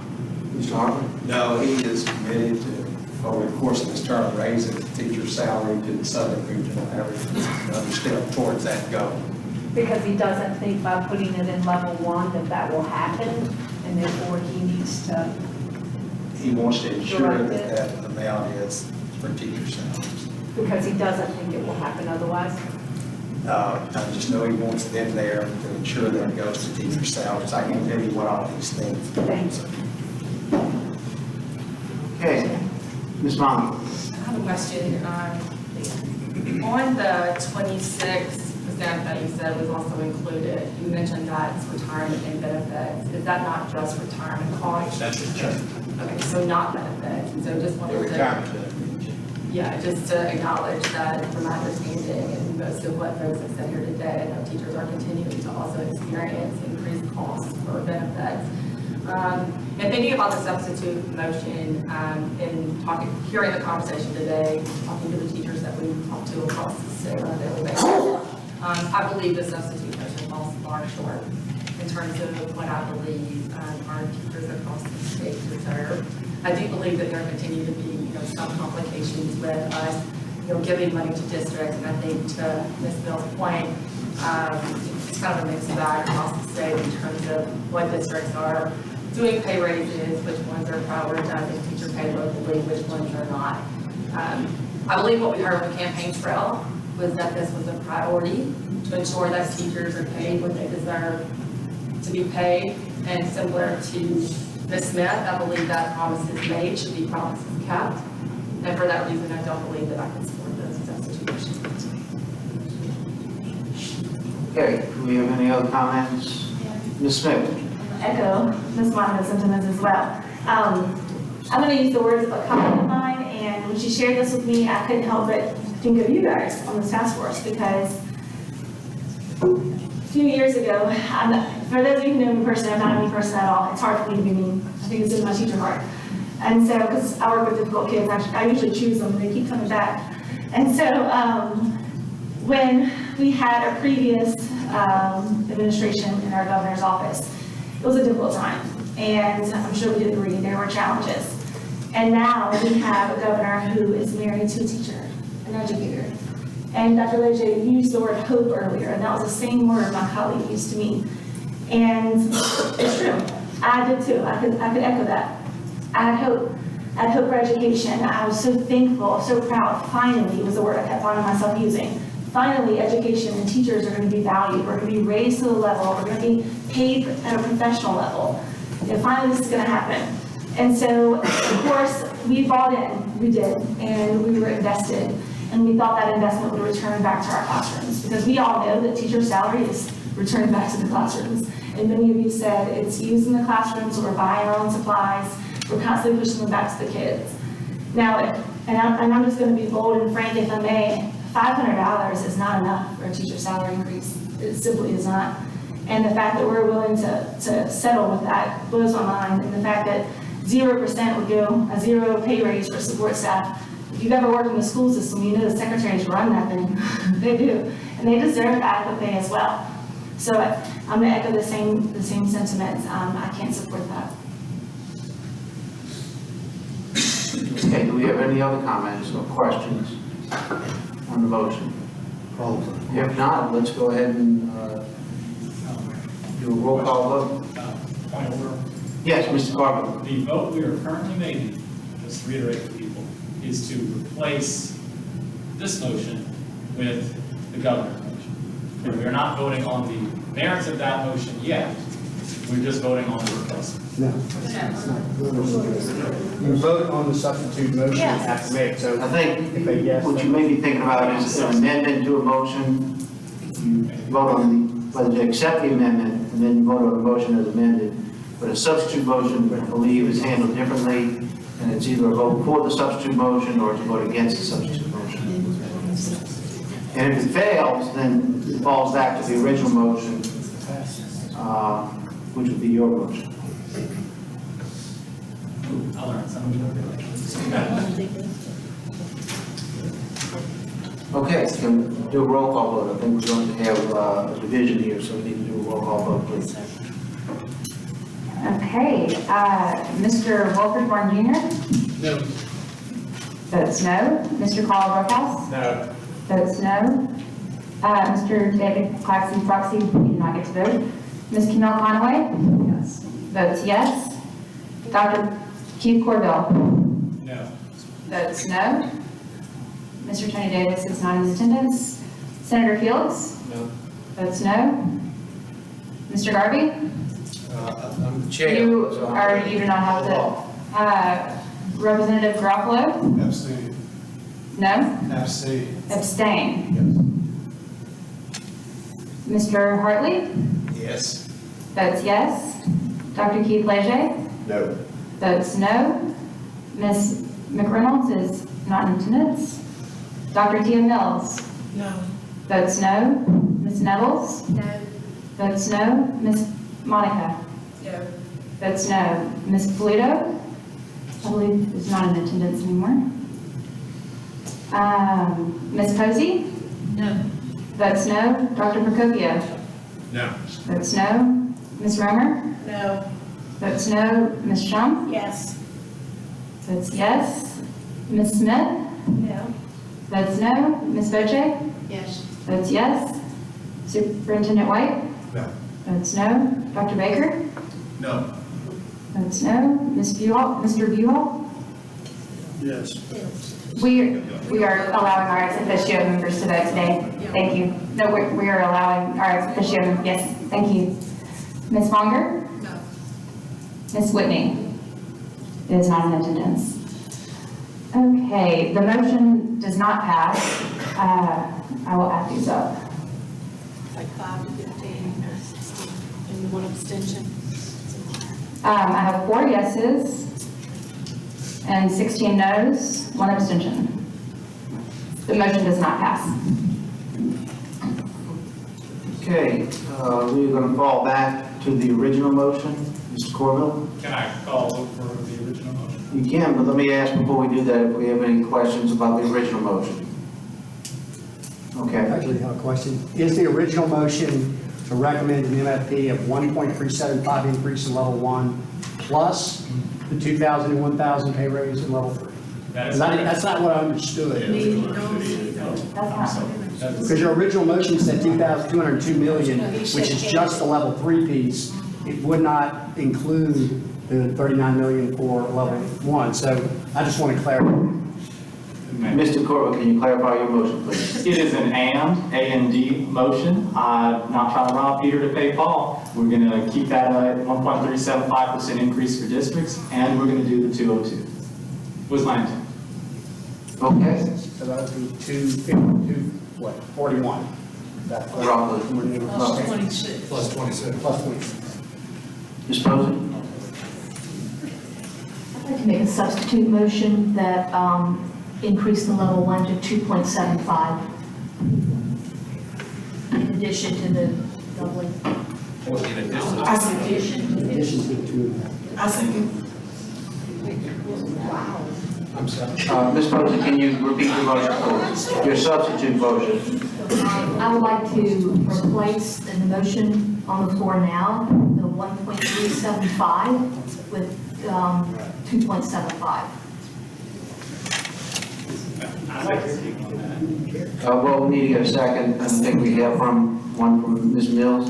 Mr. Hartley? No, he is committed to, over the course of this term, raising the teacher's salary to the southern regional average, another step towards that goal. Because he doesn't think by putting it in level 1 that will happen, and therefore he needs to. He wants to ensure that amount is for teacher salaries. Because he doesn't think it will happen otherwise? I just know he wants them there to ensure that it goes to teacher salaries. I can't tell you what all these things. Thanks. Okay, Ms. Mom. I have a question. On the 26% that you said was also included, you mentioned that it's retirement and benefits. Is that not just retirement costs? That's it. Okay, so not benefits. And so just wanted to, Retirement benefits. yeah, just to acknowledge that from my understanding and most of what folks have said here today, I know teachers are continuing to also experience increased costs for benefits. And thinking about the substitute motion and hearing the conversation today, talking to the teachers that we talk to across the state on a daily basis, I believe the substitute motion falls far short in terms of what I believe our teachers across the state deserve. I do believe that there continue to be, some complications with us, giving money to districts, and I think to Ms. Mill's point, it's kind of a mixed bag across the state in terms of what districts are doing pay raises, which ones are prioritizing teacher pay locally, which ones are not. I believe what we heard on the campaign trail was that this was a priority to ensure that teachers are paid what they deserve to be paid. And similar to Ms. Smith, I believe that promises made should be promises kept. And for that reason, I don't believe that I can support those substitutions. Okay, do we have any other comments? Ms. Smith? Echo Ms. Monroe's sentiments as well. I'm going to use the words of a colleague of mine, and when she shared this with me, I couldn't help but think of you guys on this task force, because a few years ago, for those of you who know me personally, I'm not a mean person at all. It's hard for me to be mean. I think it's in my teacher heart. And so, because I work with difficult kids, I usually choose them, and they keep coming back. And so, when we had a previous administration in our governor's office, it was a difficult time, and I'm sure we did agree there were challenges. And now we have a governor who is married to a teacher, an educator. And Dr. Leger used the word hope earlier, and that was the same word my colleague used to me. And it's true, I did too. I could echo that. I had hope. I had hope for education. I was so thankful, so proud. Finally was the word I kept finding myself using. Finally, education and teachers are going to be valued. We're going to be raised to the level. We're going to be paid at a professional level. And finally, this is going to happen. And so, of course, we bought in. We did. And we were invested. And we thought that investment would return back to our classrooms. Because we all know that teacher salary is returned back to the classrooms. And many of you said it's used in the classrooms. We're buying our own supplies. We're constantly pushing them back to the kids. Now, and I'm just going to be bold and frank, if I may, $500 is not enough for a teacher salary increase. It simply is not. And the fact that we're willing to settle with that blows my mind. And the fact that 0% would go, a zero pay raise for support staff. If you've ever worked in the school system, you know the secretaries run that thing. They do. And they deserve adequate pay as well. So I'm gonna echo the same sentiments. I can't support that. Okay, do we have any other comments or questions on the motion? If not, let's go ahead and do a roll call vote. Point of order. Yes, Mr. Carver. The vote we are currently making, just to reiterate to people, is to replace this motion with the governor's motion. And we are not voting on the merits of that motion yet. We're just voting on the replacement. No. You vote on the substitute motion after make, so. I think if they yes, what you may be thinking about is an amendment to a motion. You vote on whether to accept the amendment, and then you vote on the motion as amended. But a substitute motion, I believe, is handled differently, and it's either a vote for the substitute motion or to vote against the substitute motion. And if it fails, then it falls back to the original motion, which would be your motion. I'll learn something. Okay, so can we do a roll call vote? I think we're going to have a division here, so we need to do a roll call vote, please. Okay, Mr. Wilford Warren Jr.? No. Votes no. Mr. Carl Brookhouse? No. Votes no. Mr. David Proxy, you do not get to vote. Ms. Camille Conway? Yes. Votes yes. Dr. Keith Corbell? No. Votes no. Mr. Tony Davis is not in attendance. Senator Fields? No. Votes no. Mr. Garvey? I'm the chair. You so I'm are, ready. you do not have to. Representative Garofalo? Abstain. No? Abstain. Abstain. Mr. Hartley? Yes. Votes yes. Dr. Keith Leger? No. Votes no. Ms. McReynolds is not in attendance. Dr. Tia Mills? No. Votes no. Ms. Nevels? No. Votes no. Ms. Monica? No. Votes no. Ms. Polito? I believe is not in attendance anymore. Ms. Posey? No. Votes no. Dr. Procopio? No. Votes no. Ms. Romer? No. Votes no. Ms. Shum? Yes. Votes yes. Ms. Smith? No. Votes no. Ms. Boche? Yes. Votes yes. Superintendent White? No. Votes no. Dr. Baker? No. Votes no. Ms. Buell? Mr. Buell? Yes. We are allowing our ex officio members to vote today. Thank you. No, we are allowing our ex officio, yes, thank you. Ms. Monger? No. Ms. Whitney is not in attendance. Okay, the motion does not pass. I will add these up. Like 5 to 15 or 16, and one abstention. I have 4 yeses and 16 noes, 1 abstention. The motion does not pass. Okay, we're going to fall back to the original motion. Mr. Corbell? Can I call over the original motion? You can, but let me ask before we do that if we have any questions about the original motion. I Okay. actually have a question. Is the original motion to recommend an MFP of 1.375 increase in level 1 plus the 2,000 and 1,000 pay raise in level 3? That's not what I understood. Because your original motion said 2,202 million, which is just the level 3 piece. It would not include the 39 million for level 1. So I just want to clarify. Mr. Corbell, can you clarify your motion, please? It is an A&D motion. I'm not trying to rob Peter to pay Paul. We're going to keep that at 1.375% increase for districts, and we're going to do the 202. Was my intent. Okay. So that would be 41. That's Roughly. Plus 26. Plus 26. Plus 26. Ms. Posey? I'd like to make a substitute motion that increase the level 1 to 2.75 in addition to the doubling. I second. I second. Ms. Posey, can you repeat your motion, please? Your substitute motion. I would like to replace the motion on the floor now, the 1.375 with 2.75. Well, we need to get a second. I think we have one from Ms. Mills.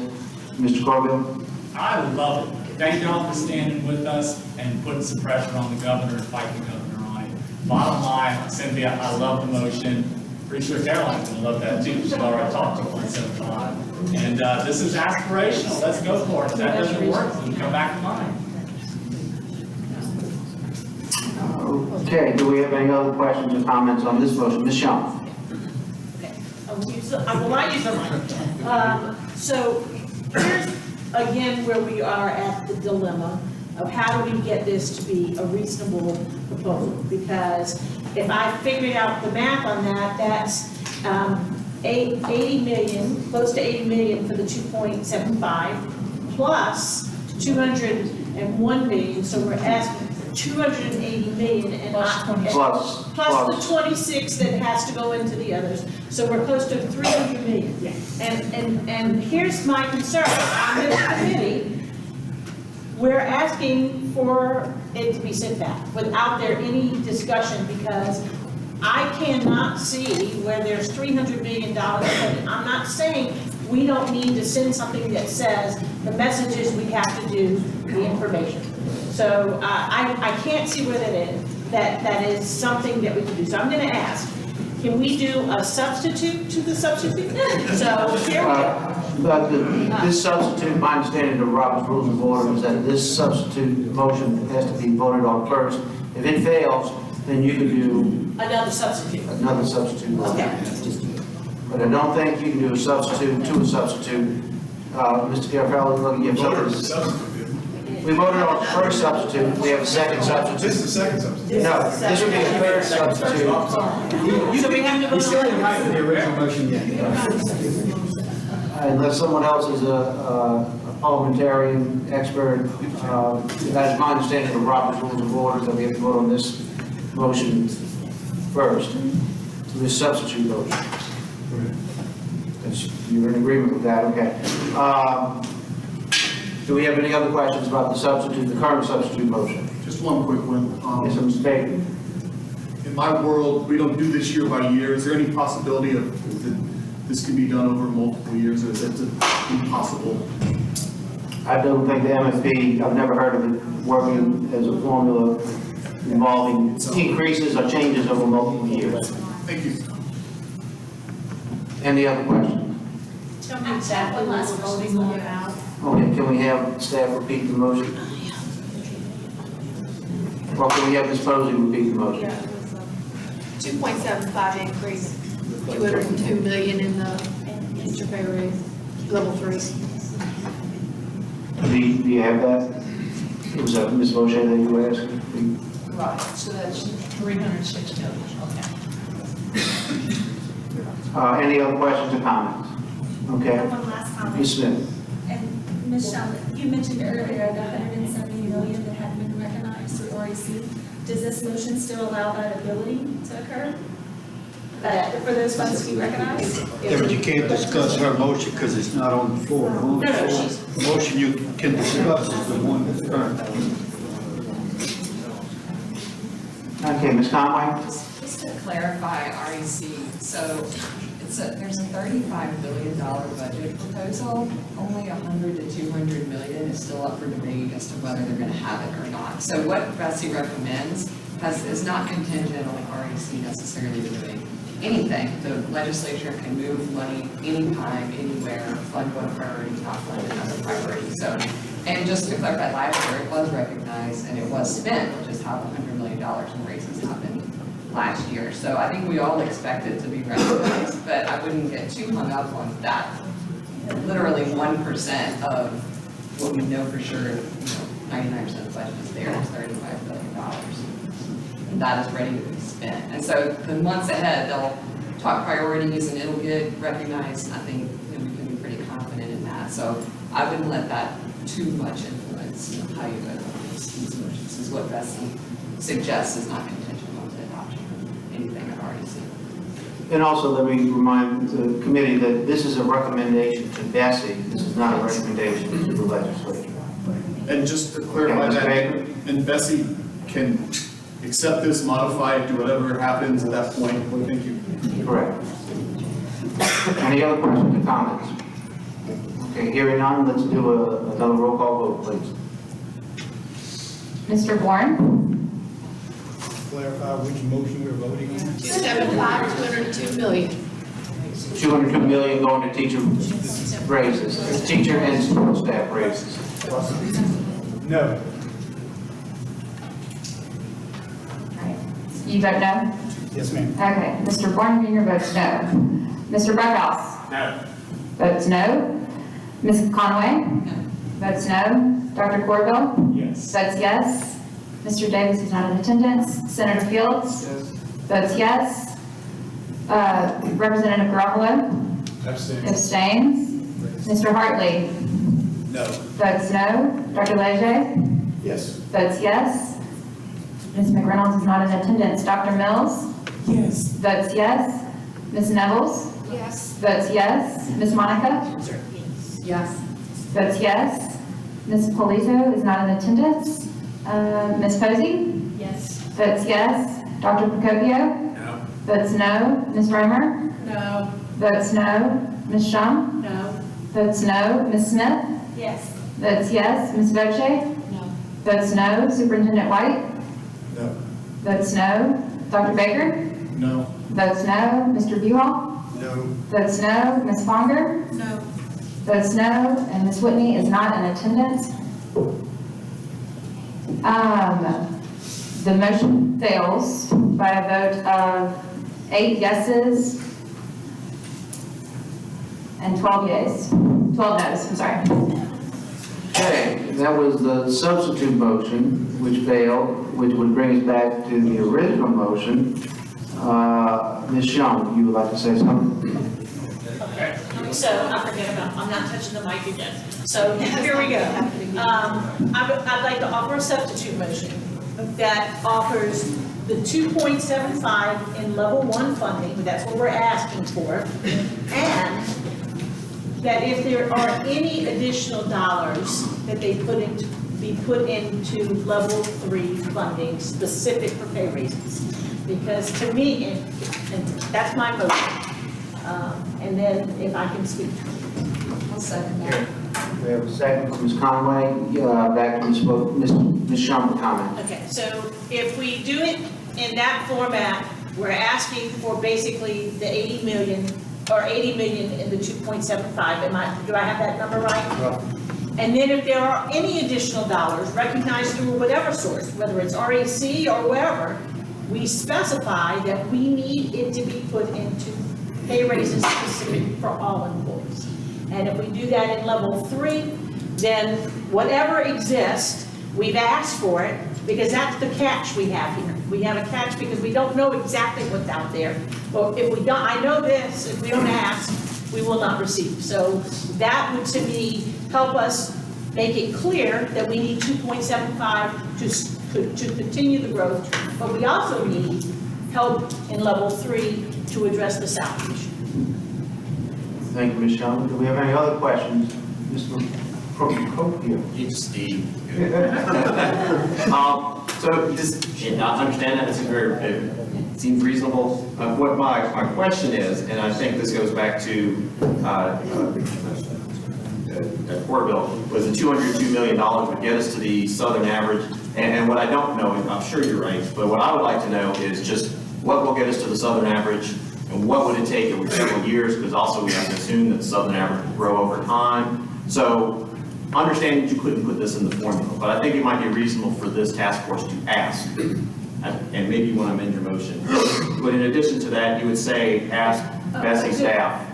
Mr. Corbill? I love it. Thank you all for standing with us and putting some pressure on the governor and fighting the governor on it. Bottom line, Cynthia, I love the motion. Pretty sure Caroline's gonna love that too. She's already talked to 175. And this is aspirational. Let's go for it. If that doesn't work, we can come back to mine. Okay, do we have any other questions or comments on this motion? Ms. Shaw? I will use the mic. So here's again where we are at the dilemma of how do we get this to be a reasonable proposal? Because if I figured out the math on that, that's 80 million, close to 80 million for the 2.75 plus 201 million. So we're asking for 280 million and Plus the 26 that has to go into the others. So we're close to 300 million. And here's my concern. On this committee, we're asking for it to be sent back without there any discussion because I cannot see where there's $300 million. I'm not saying we don't need to send something that says the message is we have to do the information. So I can't see where that is. That is something that we can do. So I'm going to ask, can we do a substitute to the substitute? So here we go. But this substitute, my understanding of Robert's Rules of Order is that this substitute motion has to be voted on first. If it fails, then you can do Another substitute. another substitute motion. Okay. But I don't think you can do a substitute to a substitute. Mr. Garofalo, look at your substitute. We voted on the first substitute. We have a second substitute. This is the second substitute. No, this would be the third substitute. So we have to vote still on didn't write the original motion yet. Unless someone else is a parliamentarian expert, that is my understanding of Robert's Rules of Order, that we have to vote on this motion first, this substitute motion. You're in agreement with that, okay. Do we have any other questions about the substitute, the current substitute motion? Just one quick one. Yes, Mr. Baker. In my world, we don't do this year by year. Is there any possibility of that this can be done over multiple years, or is that impossible? I don't think the MFP, I've never heard of it working as a formula involving increases or changes over multiple years. Thank you. Any other questions? Tell me exactly what we're voting on now. Okay, can we have staff repeat the motion? Or can we have Ms. Posey repeat the motion? 2.75 increase, 202 million in the teacher pay raise, level 3. Do you have that? Was that Ms. Moshe that you were asking? Right, so that's 306 million, okay. Any other questions or comments? Okay. One last comment. Ms. Smith. And Ms. Sheldon, you mentioned earlier the 170 million that had been recognized through REC. Does this motion still allow that ability to occur? For those funds to be recognized? Yeah, but you can't discuss her motion because it's not on the floor. The only motion you can discuss is the one that's current. Okay, Ms. Conway? Just to clarify REC, so there's a $35 billion budget proposal. Only 100 to 200 million is still up for debate as to whether they're going to have it or not. So what Bessie recommends is not contingent on REC necessarily doing anything. The legislature can move money anytime, anywhere, fund one priority, not fund another priority. So, and just to clarify, last year it was recognized and it was spent, which is how the $100 million in raises happened last year. So I think we all expect it to be recognized, but I wouldn't get too hung up on that. Literally 1% of what we know for sure, 99% of the budget is there, is $35 billion. And that is ready to be spent. And so the months ahead, they'll talk priorities and it'll get recognized. I think we can be pretty confident in that. that. So I wouldn't let that too much influence how you vote on these motions, is what Bessie suggests is not contingent on the adoption of anything at REC. And also, let me remind the committee that this is a recommendation to Bessie. This is not a recommendation to the legislature. And just to clarify that, and Bessie can accept this, modify it, do whatever happens at that point. Thank you. Correct. Any other questions or comments? Okay, hearing none, let's do another roll call vote, please. Mr. Bourne? Clarify which motion we're voting on. 202 million. 202 million going to teacher raises, teacher and support staff raises. No. You vote no? Yes, ma'am. Okay, Mr. Bourne Jr. votes no. Mr. Buckhouse? No. Votes no. Ms. Conway? No. Votes no. Dr. Corville? Yes. Votes yes. Mr. Davis is not in attendance. Senator Fields? Yes. Votes yes. Representative Garoppolo? Abstain. Abstains. Mr. Hartley? No. Votes no. Dr. Leger? Yes. Votes yes. Ms. McReynolds is not in attendance. Dr. Mills? Yes. Votes yes. Ms. Nevels? Yes. Votes yes. Ms. Monica? Yes. Votes yes. Ms. Polito is not in attendance. Ms. Posey? Yes. Votes yes. Dr. Procopio? No. Votes no. Ms. Romer? No. Votes no. Ms. Shum? No. Votes no. Ms. Smith? Yes. Votes yes. Ms. Voce? No. Votes no. Superintendent White? No. Votes no. Dr. Baker? No. Votes no. Mr. Buell? No. Votes no. Ms. Fonger? No. Votes no. And Ms. Whitney is not in attendance. The motion fails by a vote of 8 yeses and 12 yeas. 12 noes, I'm sorry. Okay, that was the substitute motion, which failed, which would bring us back to the original motion. Ms. Young, you would like to say something? So, I forget about, I'm not touching the mic again. So, here we go. I'd like to offer a substitute motion that offers the 2.75 in level 1 funding, that's what we're asking for, and that if there are any additional dollars that they be put into level 3 funding specific for pay raises. Because to me, and that's my motion. And then if I can speak. I'll second that. We have a second from Ms. Conway. Back to Ms. Shum for comment. Okay, so if we do it in that format, we're asking for basically the 80 million, or 80 million in the 2.75. Do I have that number right? And then if there are any additional dollars recognized through whatever source, whether it's REC or wherever, we specify that we need it to be put into pay raises specific for all employees. And if we do that in level 3, then whatever exists, we've asked for it, because that's the catch we have here. We have a catch because we don't know exactly what's out there. But if we don't, I know this, if we don't ask, we will not receive. So that would, to me, help us make it clear that we need 2.75 to continue the growth, but we also need help in level 3 to address the salary issue. Thank you, Ms. Shum. Do we have any other questions? Mr. Procopio. Steve. So just, I understand that, it seems reasonable. What my question is, and I think this goes back to Porterville, was the $202 million would get us to the southern average. And what I don't know, and I'm sure you're right, but what I would like to know is just what will get us to the southern average, and what would it take over several years, because also we have to assume that the southern average will grow over time. So understanding that you couldn't put this in the formula, but I think it might be reasonable for this task force to ask, and maybe you want to amend your motion. But in addition to that, you would say, ask Bessie staff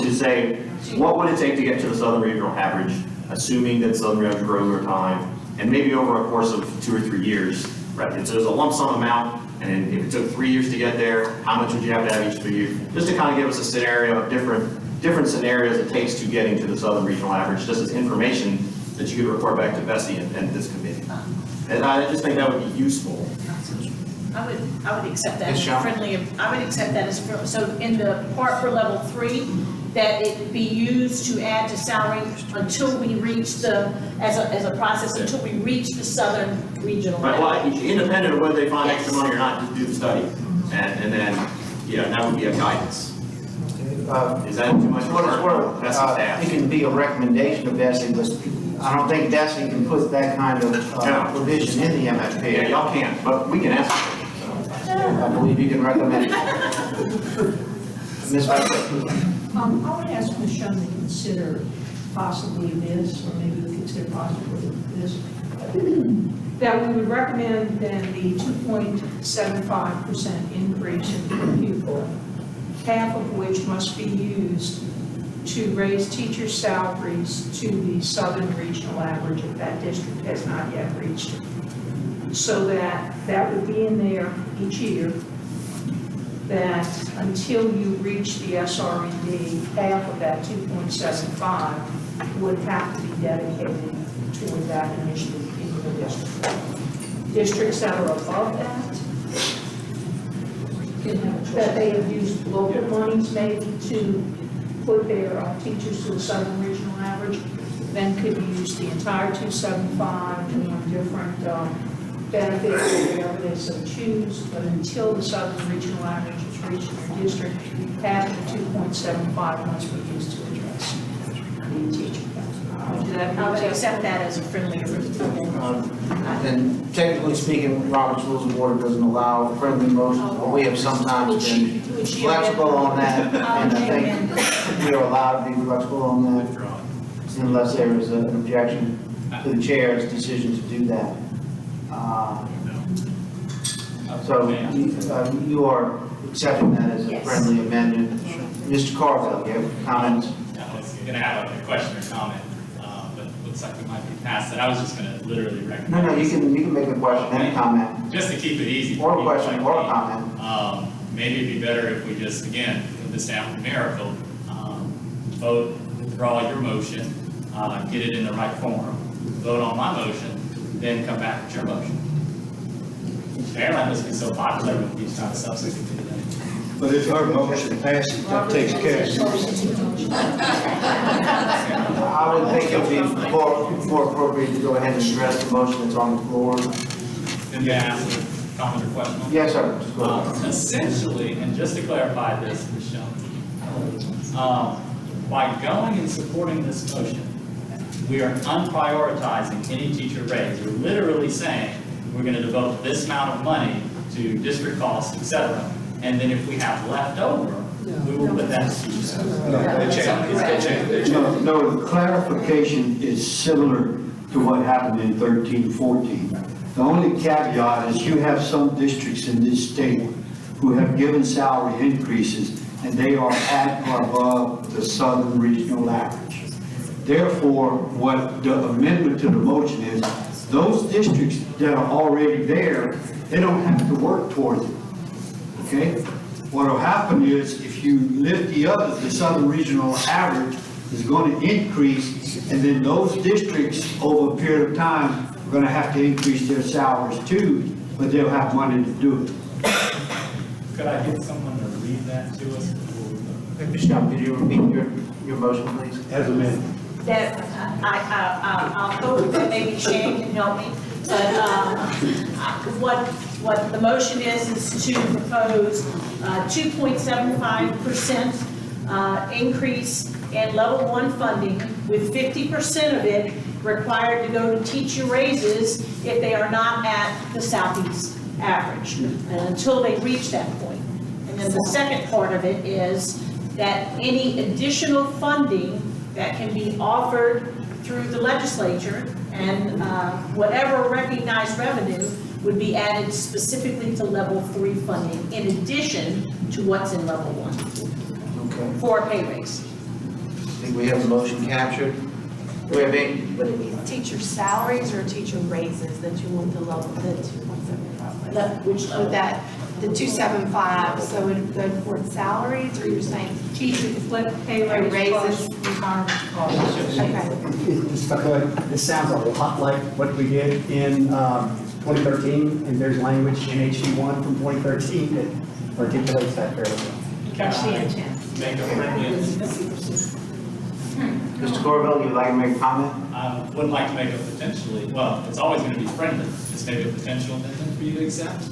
to say, what would it take to get to the southern regional average, assuming that southern average grows over time, and maybe over a course of 2 or 3 years, right? So there's a lump sum amount, And if it took 3 years to get there, how much would you have to have each 3 years? Just to kind of give us a scenario of different scenarios it takes to getting to the Southern Regional average, just as information that you could report back to Bessie and this committee. And I just think that would be useful. I would accept that Ms. as Shaw? friendly, I would accept that as, so in the part for level 3, that it be used to add to salary until we reach the, as a process, until we reach the Southern Regional. Right, well, independent of whether they find extra money or not, just do the study. And then, yeah, that would be a guidance. Is that too much What it's work? worth, Bessie's staff. it can be a recommendation of Bessie, but I don't think Bessie can put that kind of provision in the MFP. Yeah, y'all can't, but we can ask for it. I believe you can recommend it. Ms. I would ask Ms. Shum to consider possibly this, or maybe we consider possibly this, that we would recommend then the 2.75% increase in per pupil, half of which must be used to raise teacher salaries to the Southern Regional average if that district has not yet reached it. So that would be in there each year, that until you reach the SRED, half of that 2.75 would have to be dedicated toward that initiative in the district. Districts that are above that, that they have used local monies maybe to put their teachers to the Southern Regional average, then could use the entire 275 and different benefits or whatever they so choose, but until the Southern Regional average is reached in your district, half of the 2.75 must be used to address the teaching gap. I would accept that as a friendly And technically speaking, Robert's Rules of Order doesn't allow friendly motions, but we have sometimes been flexible on that, and I think we are allowed to be flexible on that, unless there is an objection to the chair's decision to do that. So you are accepting that as a friendly amendment. Mr. Carville, you have comments? I was going to have a question or comment, but it looks like we might be past that. I was just going to literally recommend. No, you can make a question and a comment. Just to keep it easy. Or a question or a comment. Maybe it'd be better if we just, again, put this down numerical, vote, withdraw your motion, get it in the right form, vote on my motion, then come back with your motion. Apparently, must be so popular with these kind of substitute. But if her motion passes, that takes care of it. I would think it would be more appropriate to go ahead and address the motion that's on the floor. Can you ask a comment or question? Yes, sir. Just go ahead. Essentially, and just to clarify this, Michelle, by going and supporting this motion, we are unprioritizing any teacher raise. We're literally saying we're going to devote this amount of money to district costs, et cetera, and then if we have left over, we will put that to use. No, the clarification is similar to what happened in 13-14. The only caveat is you have some districts in this state who have given salary increases, and they are at or above the Southern Regional average. Therefore, what the amendment to the motion is, those districts that are already there, they don't have to work towards it, okay? What will happen is, if you lift the other, the Southern Regional average is going to increase, and then those districts, over a period of time, are going to have to increase their salaries too, but they'll have money to do it. Could I get someone to read that to us before we vote? Ms. Shum, could you repeat your motion, please? As amended. That I'll hope that maybe Shane can help me, but what the motion is to propose 2.75% increase in level 1 funding, with 50% of it required to go to teacher raises if they are not at the Southeast average, until they reach that point. And then the second part of it is that any additional funding that can be offered through the legislature and whatever recognized revenue would be added specifically to level 3 funding in addition to what's in level 1 Okay. for a pay raise. I think we have the motion captured. Do we have any, Would it be teacher salaries or teacher raises that you want to level the 2.75? Which Would that, the 275, so would it go toward salaries, or you're saying Teacher, what pay raises? retirement costs. Okay. Just if I could, this sounds a lot like what we did in 2013, and there's language in HB1 from 2013 that articulates that fairly well. Catch the intent. Make a friendly, Mr. Corville, you'd like to make a comment? I would like to make a potentially, well, it's always going to be friendly, just maybe a potential amendment for you to accept.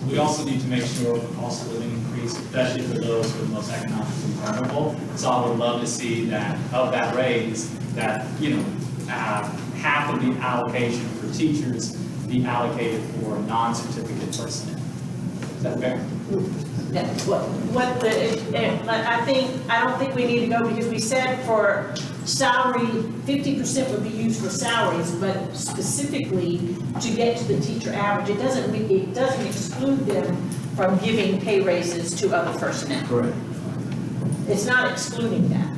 We also need to make sure the cost of living increase, especially for those who are the most economically vulnerable. So I would love to see that, of that raise, that, half of the allocation for teachers be allocated for non-certificate personnel. Is that fair? I don't think we need to go, because we said for salary, 50% would be used for salaries, but specifically to get to the teacher average, it doesn't exclude them from giving pay raises to other personnel. Correct. It's not excluding that.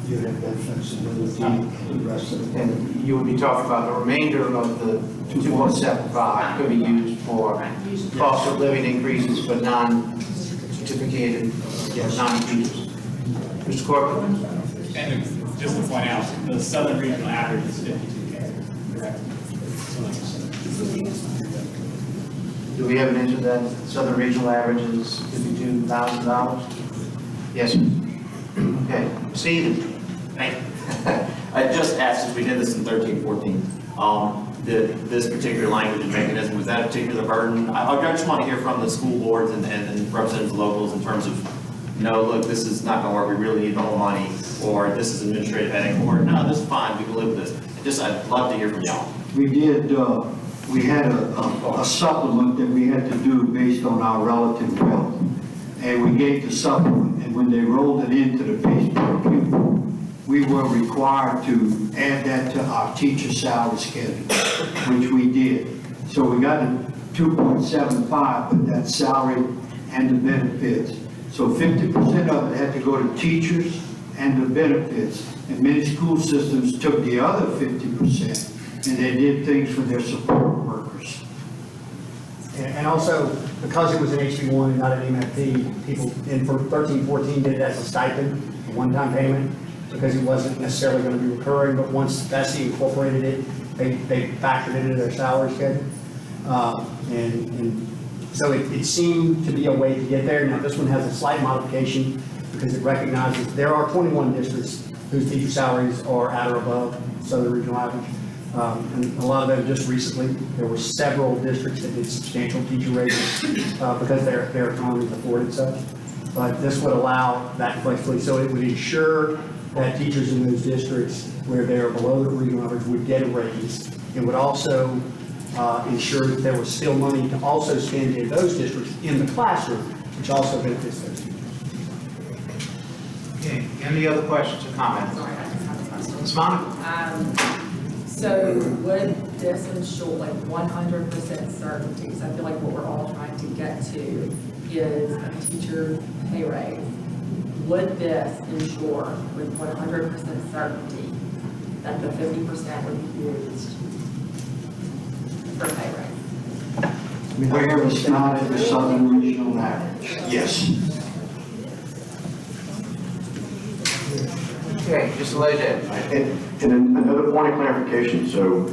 You have that flexibility in the rest of the. And you would be talking about the remainder of the 2.75 could be used for cost of living increases for non-certificated, non-teachers. Mr. Corbett? And just to point out, the Southern Regional average is 52K, correct? Do we have an answer to that? Southern Regional average is $52,000? Yes, sir. Okay. Stephen? Thank you. I just asked, since we did this in 13-14, this particular language and mechanism, was that a particular burden? I just want to hear from the school boards and representatives of locals in terms of, no, look, this is not going to work, we really need all the money, or this is administrative headache, or no, this is fine, we can live with this. I'd love to hear from y'all. We did, we had a supplement that we had to do based on our relative wealth. And we gave the supplement, and when they rolled it into the base per pupil, we were required to add that to our teacher salary schedule, which we did. So we got a 2.75, but that's salary and the benefits. So 50% of it had to go to teachers and the benefits. And many school systems took the other 50% and they did things for their support workers. And also, because it was an HB1 and not an MFP, people, and for 13-14 did it as a stipend, a one-time payment, because it wasn't necessarily going to be recurring, but once Bessie incorporated it, they factored it into their salary schedule. And so it seemed to be a way to get there. Now, this one has a slight modification because it recognizes there are 21 districts whose teacher salaries are at or above Southern Regional average. And a lot of them just recently, there were several districts that did substantial teacher raises because their economies afforded such. But this would allow that flexibility, so it would ensure that teachers in those districts where they are below the regional average would get a raise. It would also ensure that there was still money to also spend in those districts in the classroom, which also benefits those teachers. Okay, any other questions or comments? Sorry, I just have a question. Ms. Monica? So would this ensure like 100% certainty? Because I feel like what we're all trying to get to is a teacher pay raise. Would this ensure with 100% certainty that the 50% would be used for pay raise? Where it's not at the Southern Regional average, yes. Okay, just to let it And another point of clarification, so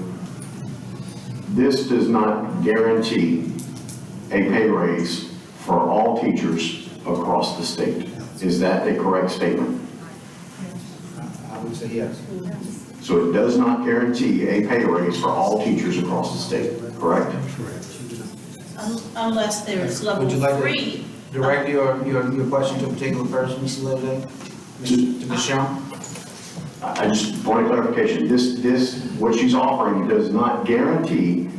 this does not guarantee a pay raise for all teachers across the state. Is that a correct statement? I would say yes. So it does not guarantee a pay raise for all teachers across the state, correct? Unless there's level 3. Direct your question to a particular person, Mr. Levitt? To Ms. Shaw? I just, point of clarification, this, what she's offering does not guarantee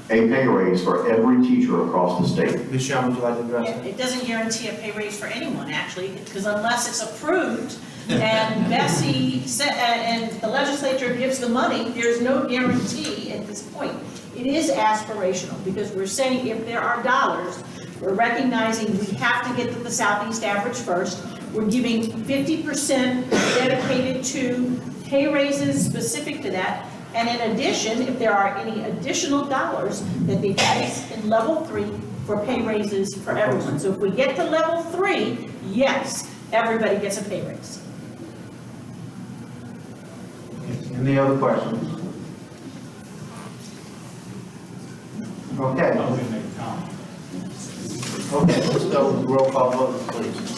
a pay raise for every teacher across the state. Ms. Shaw, would you like to address that? It doesn't guarantee a pay raise for anyone, actually, because unless it's approved and Bessie said, and the legislature gives the money, there's no guarantee at this point. It is aspirational, because we're saying if there are dollars, we're recognizing we have to get to the Southeast average first. We're giving 50% dedicated to pay raises specific to that. And in addition, if there are any additional dollars that they place in level 3 for pay raises for everyone. So if we get to level 3, yes, everybody gets a pay raise. Any other questions? Okay. Okay, let's go with roll call vote, please.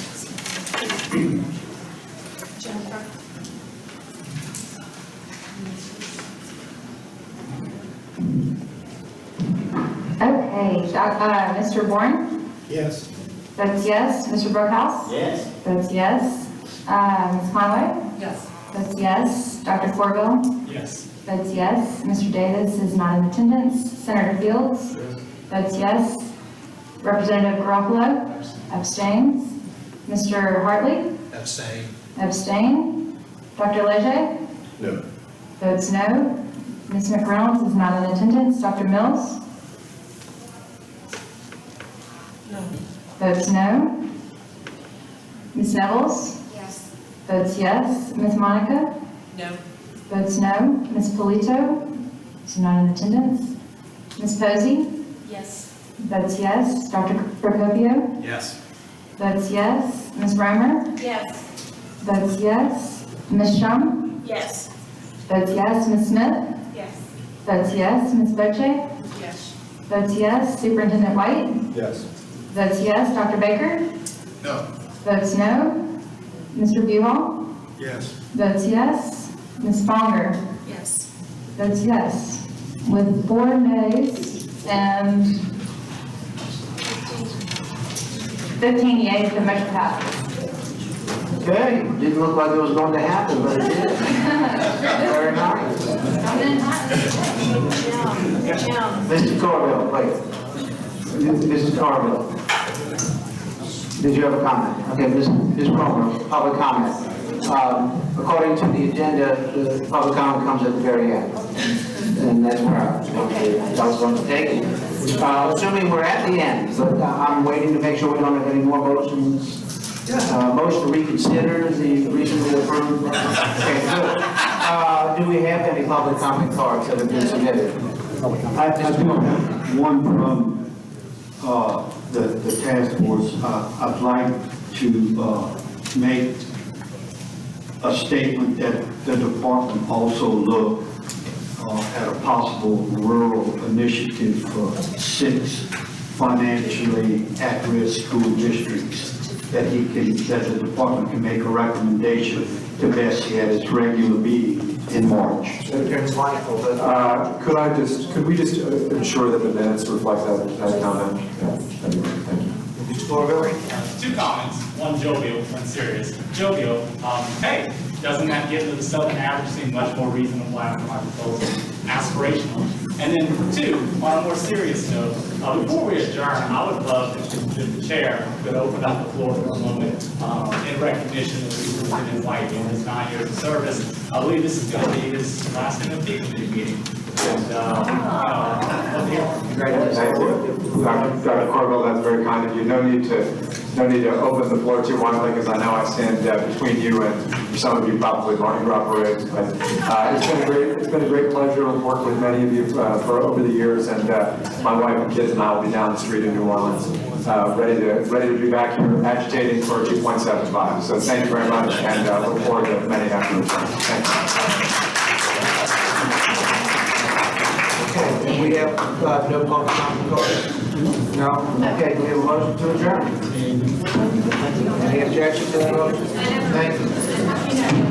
Jennifer? Okay, Mr. Bourne? Yes. That's yes. Mr. Brookhouse? Yes. That's yes. Ms. Conway? Yes. That's yes. Dr. Corville? Yes. That's yes. Mr. Davis is not in attendance. Senator Fields? That's yes. Representative Garofalo? Abstains. Mr. Hartley? Abstain. Abstain. Dr. Leger? No. Votes no. Ms. McReynolds is not in attendance. Dr. Mills? No. Votes no. Ms. Nevels? Yes. Votes yes. Ms. Monica? No. Votes no. Ms. Polito? Is not in attendance. Ms. Posey? Yes. Votes yes. Dr. Procopio? Yes. Votes yes. Ms. Reimer? Yes. Votes yes. Ms. Shum? Yes. Votes yes. Ms. Smith? Yes. Votes yes. Ms. Boche? Yes. Votes yes. Superintendent White? Yes. Votes yes. Dr. Baker? No. Votes no. Mr. Buell? Yes. Votes yes. Ms. Fonger? Yes. Votes yes. With 4 nays and 15 yeas, the motion passes. Okay, didn't look like it was going to happen, but it did. Very nice. Mr. Corville, wait. Mrs. Corville. Did you have a comment? Okay, Ms. Romer, public comment. According to the agenda, the public comment comes at the very end. And that's where I was going to take it. Assuming we're at the end, but I'm waiting to make sure we don't have any more motions. Motion to reconsider the recently approved. Okay, good. Do we have any public comment cards that have been submitted? I do have one from the task force. I'd like to make a statement that the department also look at a possible rural initiative for 6 financially at-risk school districts that the department can make a recommendation to Bessie at its regular meeting in March. Could we just ensure that the minutes reflect that comment? Yeah, that'd be great. Thank you. Mr. Corville? 2 comments, one jovial, one serious. Jovial, hey, doesn't that give the Southern average seem much more reasonable after my proposal? Aspirational. And then 2, on a more serious note, before we adjourn, I would love if the chair could open up the floor for a moment in recognition of Superintendent White in his 9 years of service. I believe this is going to be his last MFP committee meeting. And, Dr. Corville, that's very kind of you. No need to open the floor too widely because I know I stand between you and some of you probably learning to operate. But it's been a great pleasure to work with many of you for over the years. And my wife and kids and I will be down the street in New Orleans, ready to be back here agitating for 2.75. So thank you very much, and look forward to many happy returns. Thank you. Okay, and we have no public comment cards? No. Okay, we have a motion to adjourn. Any objection to that motion? Thank you.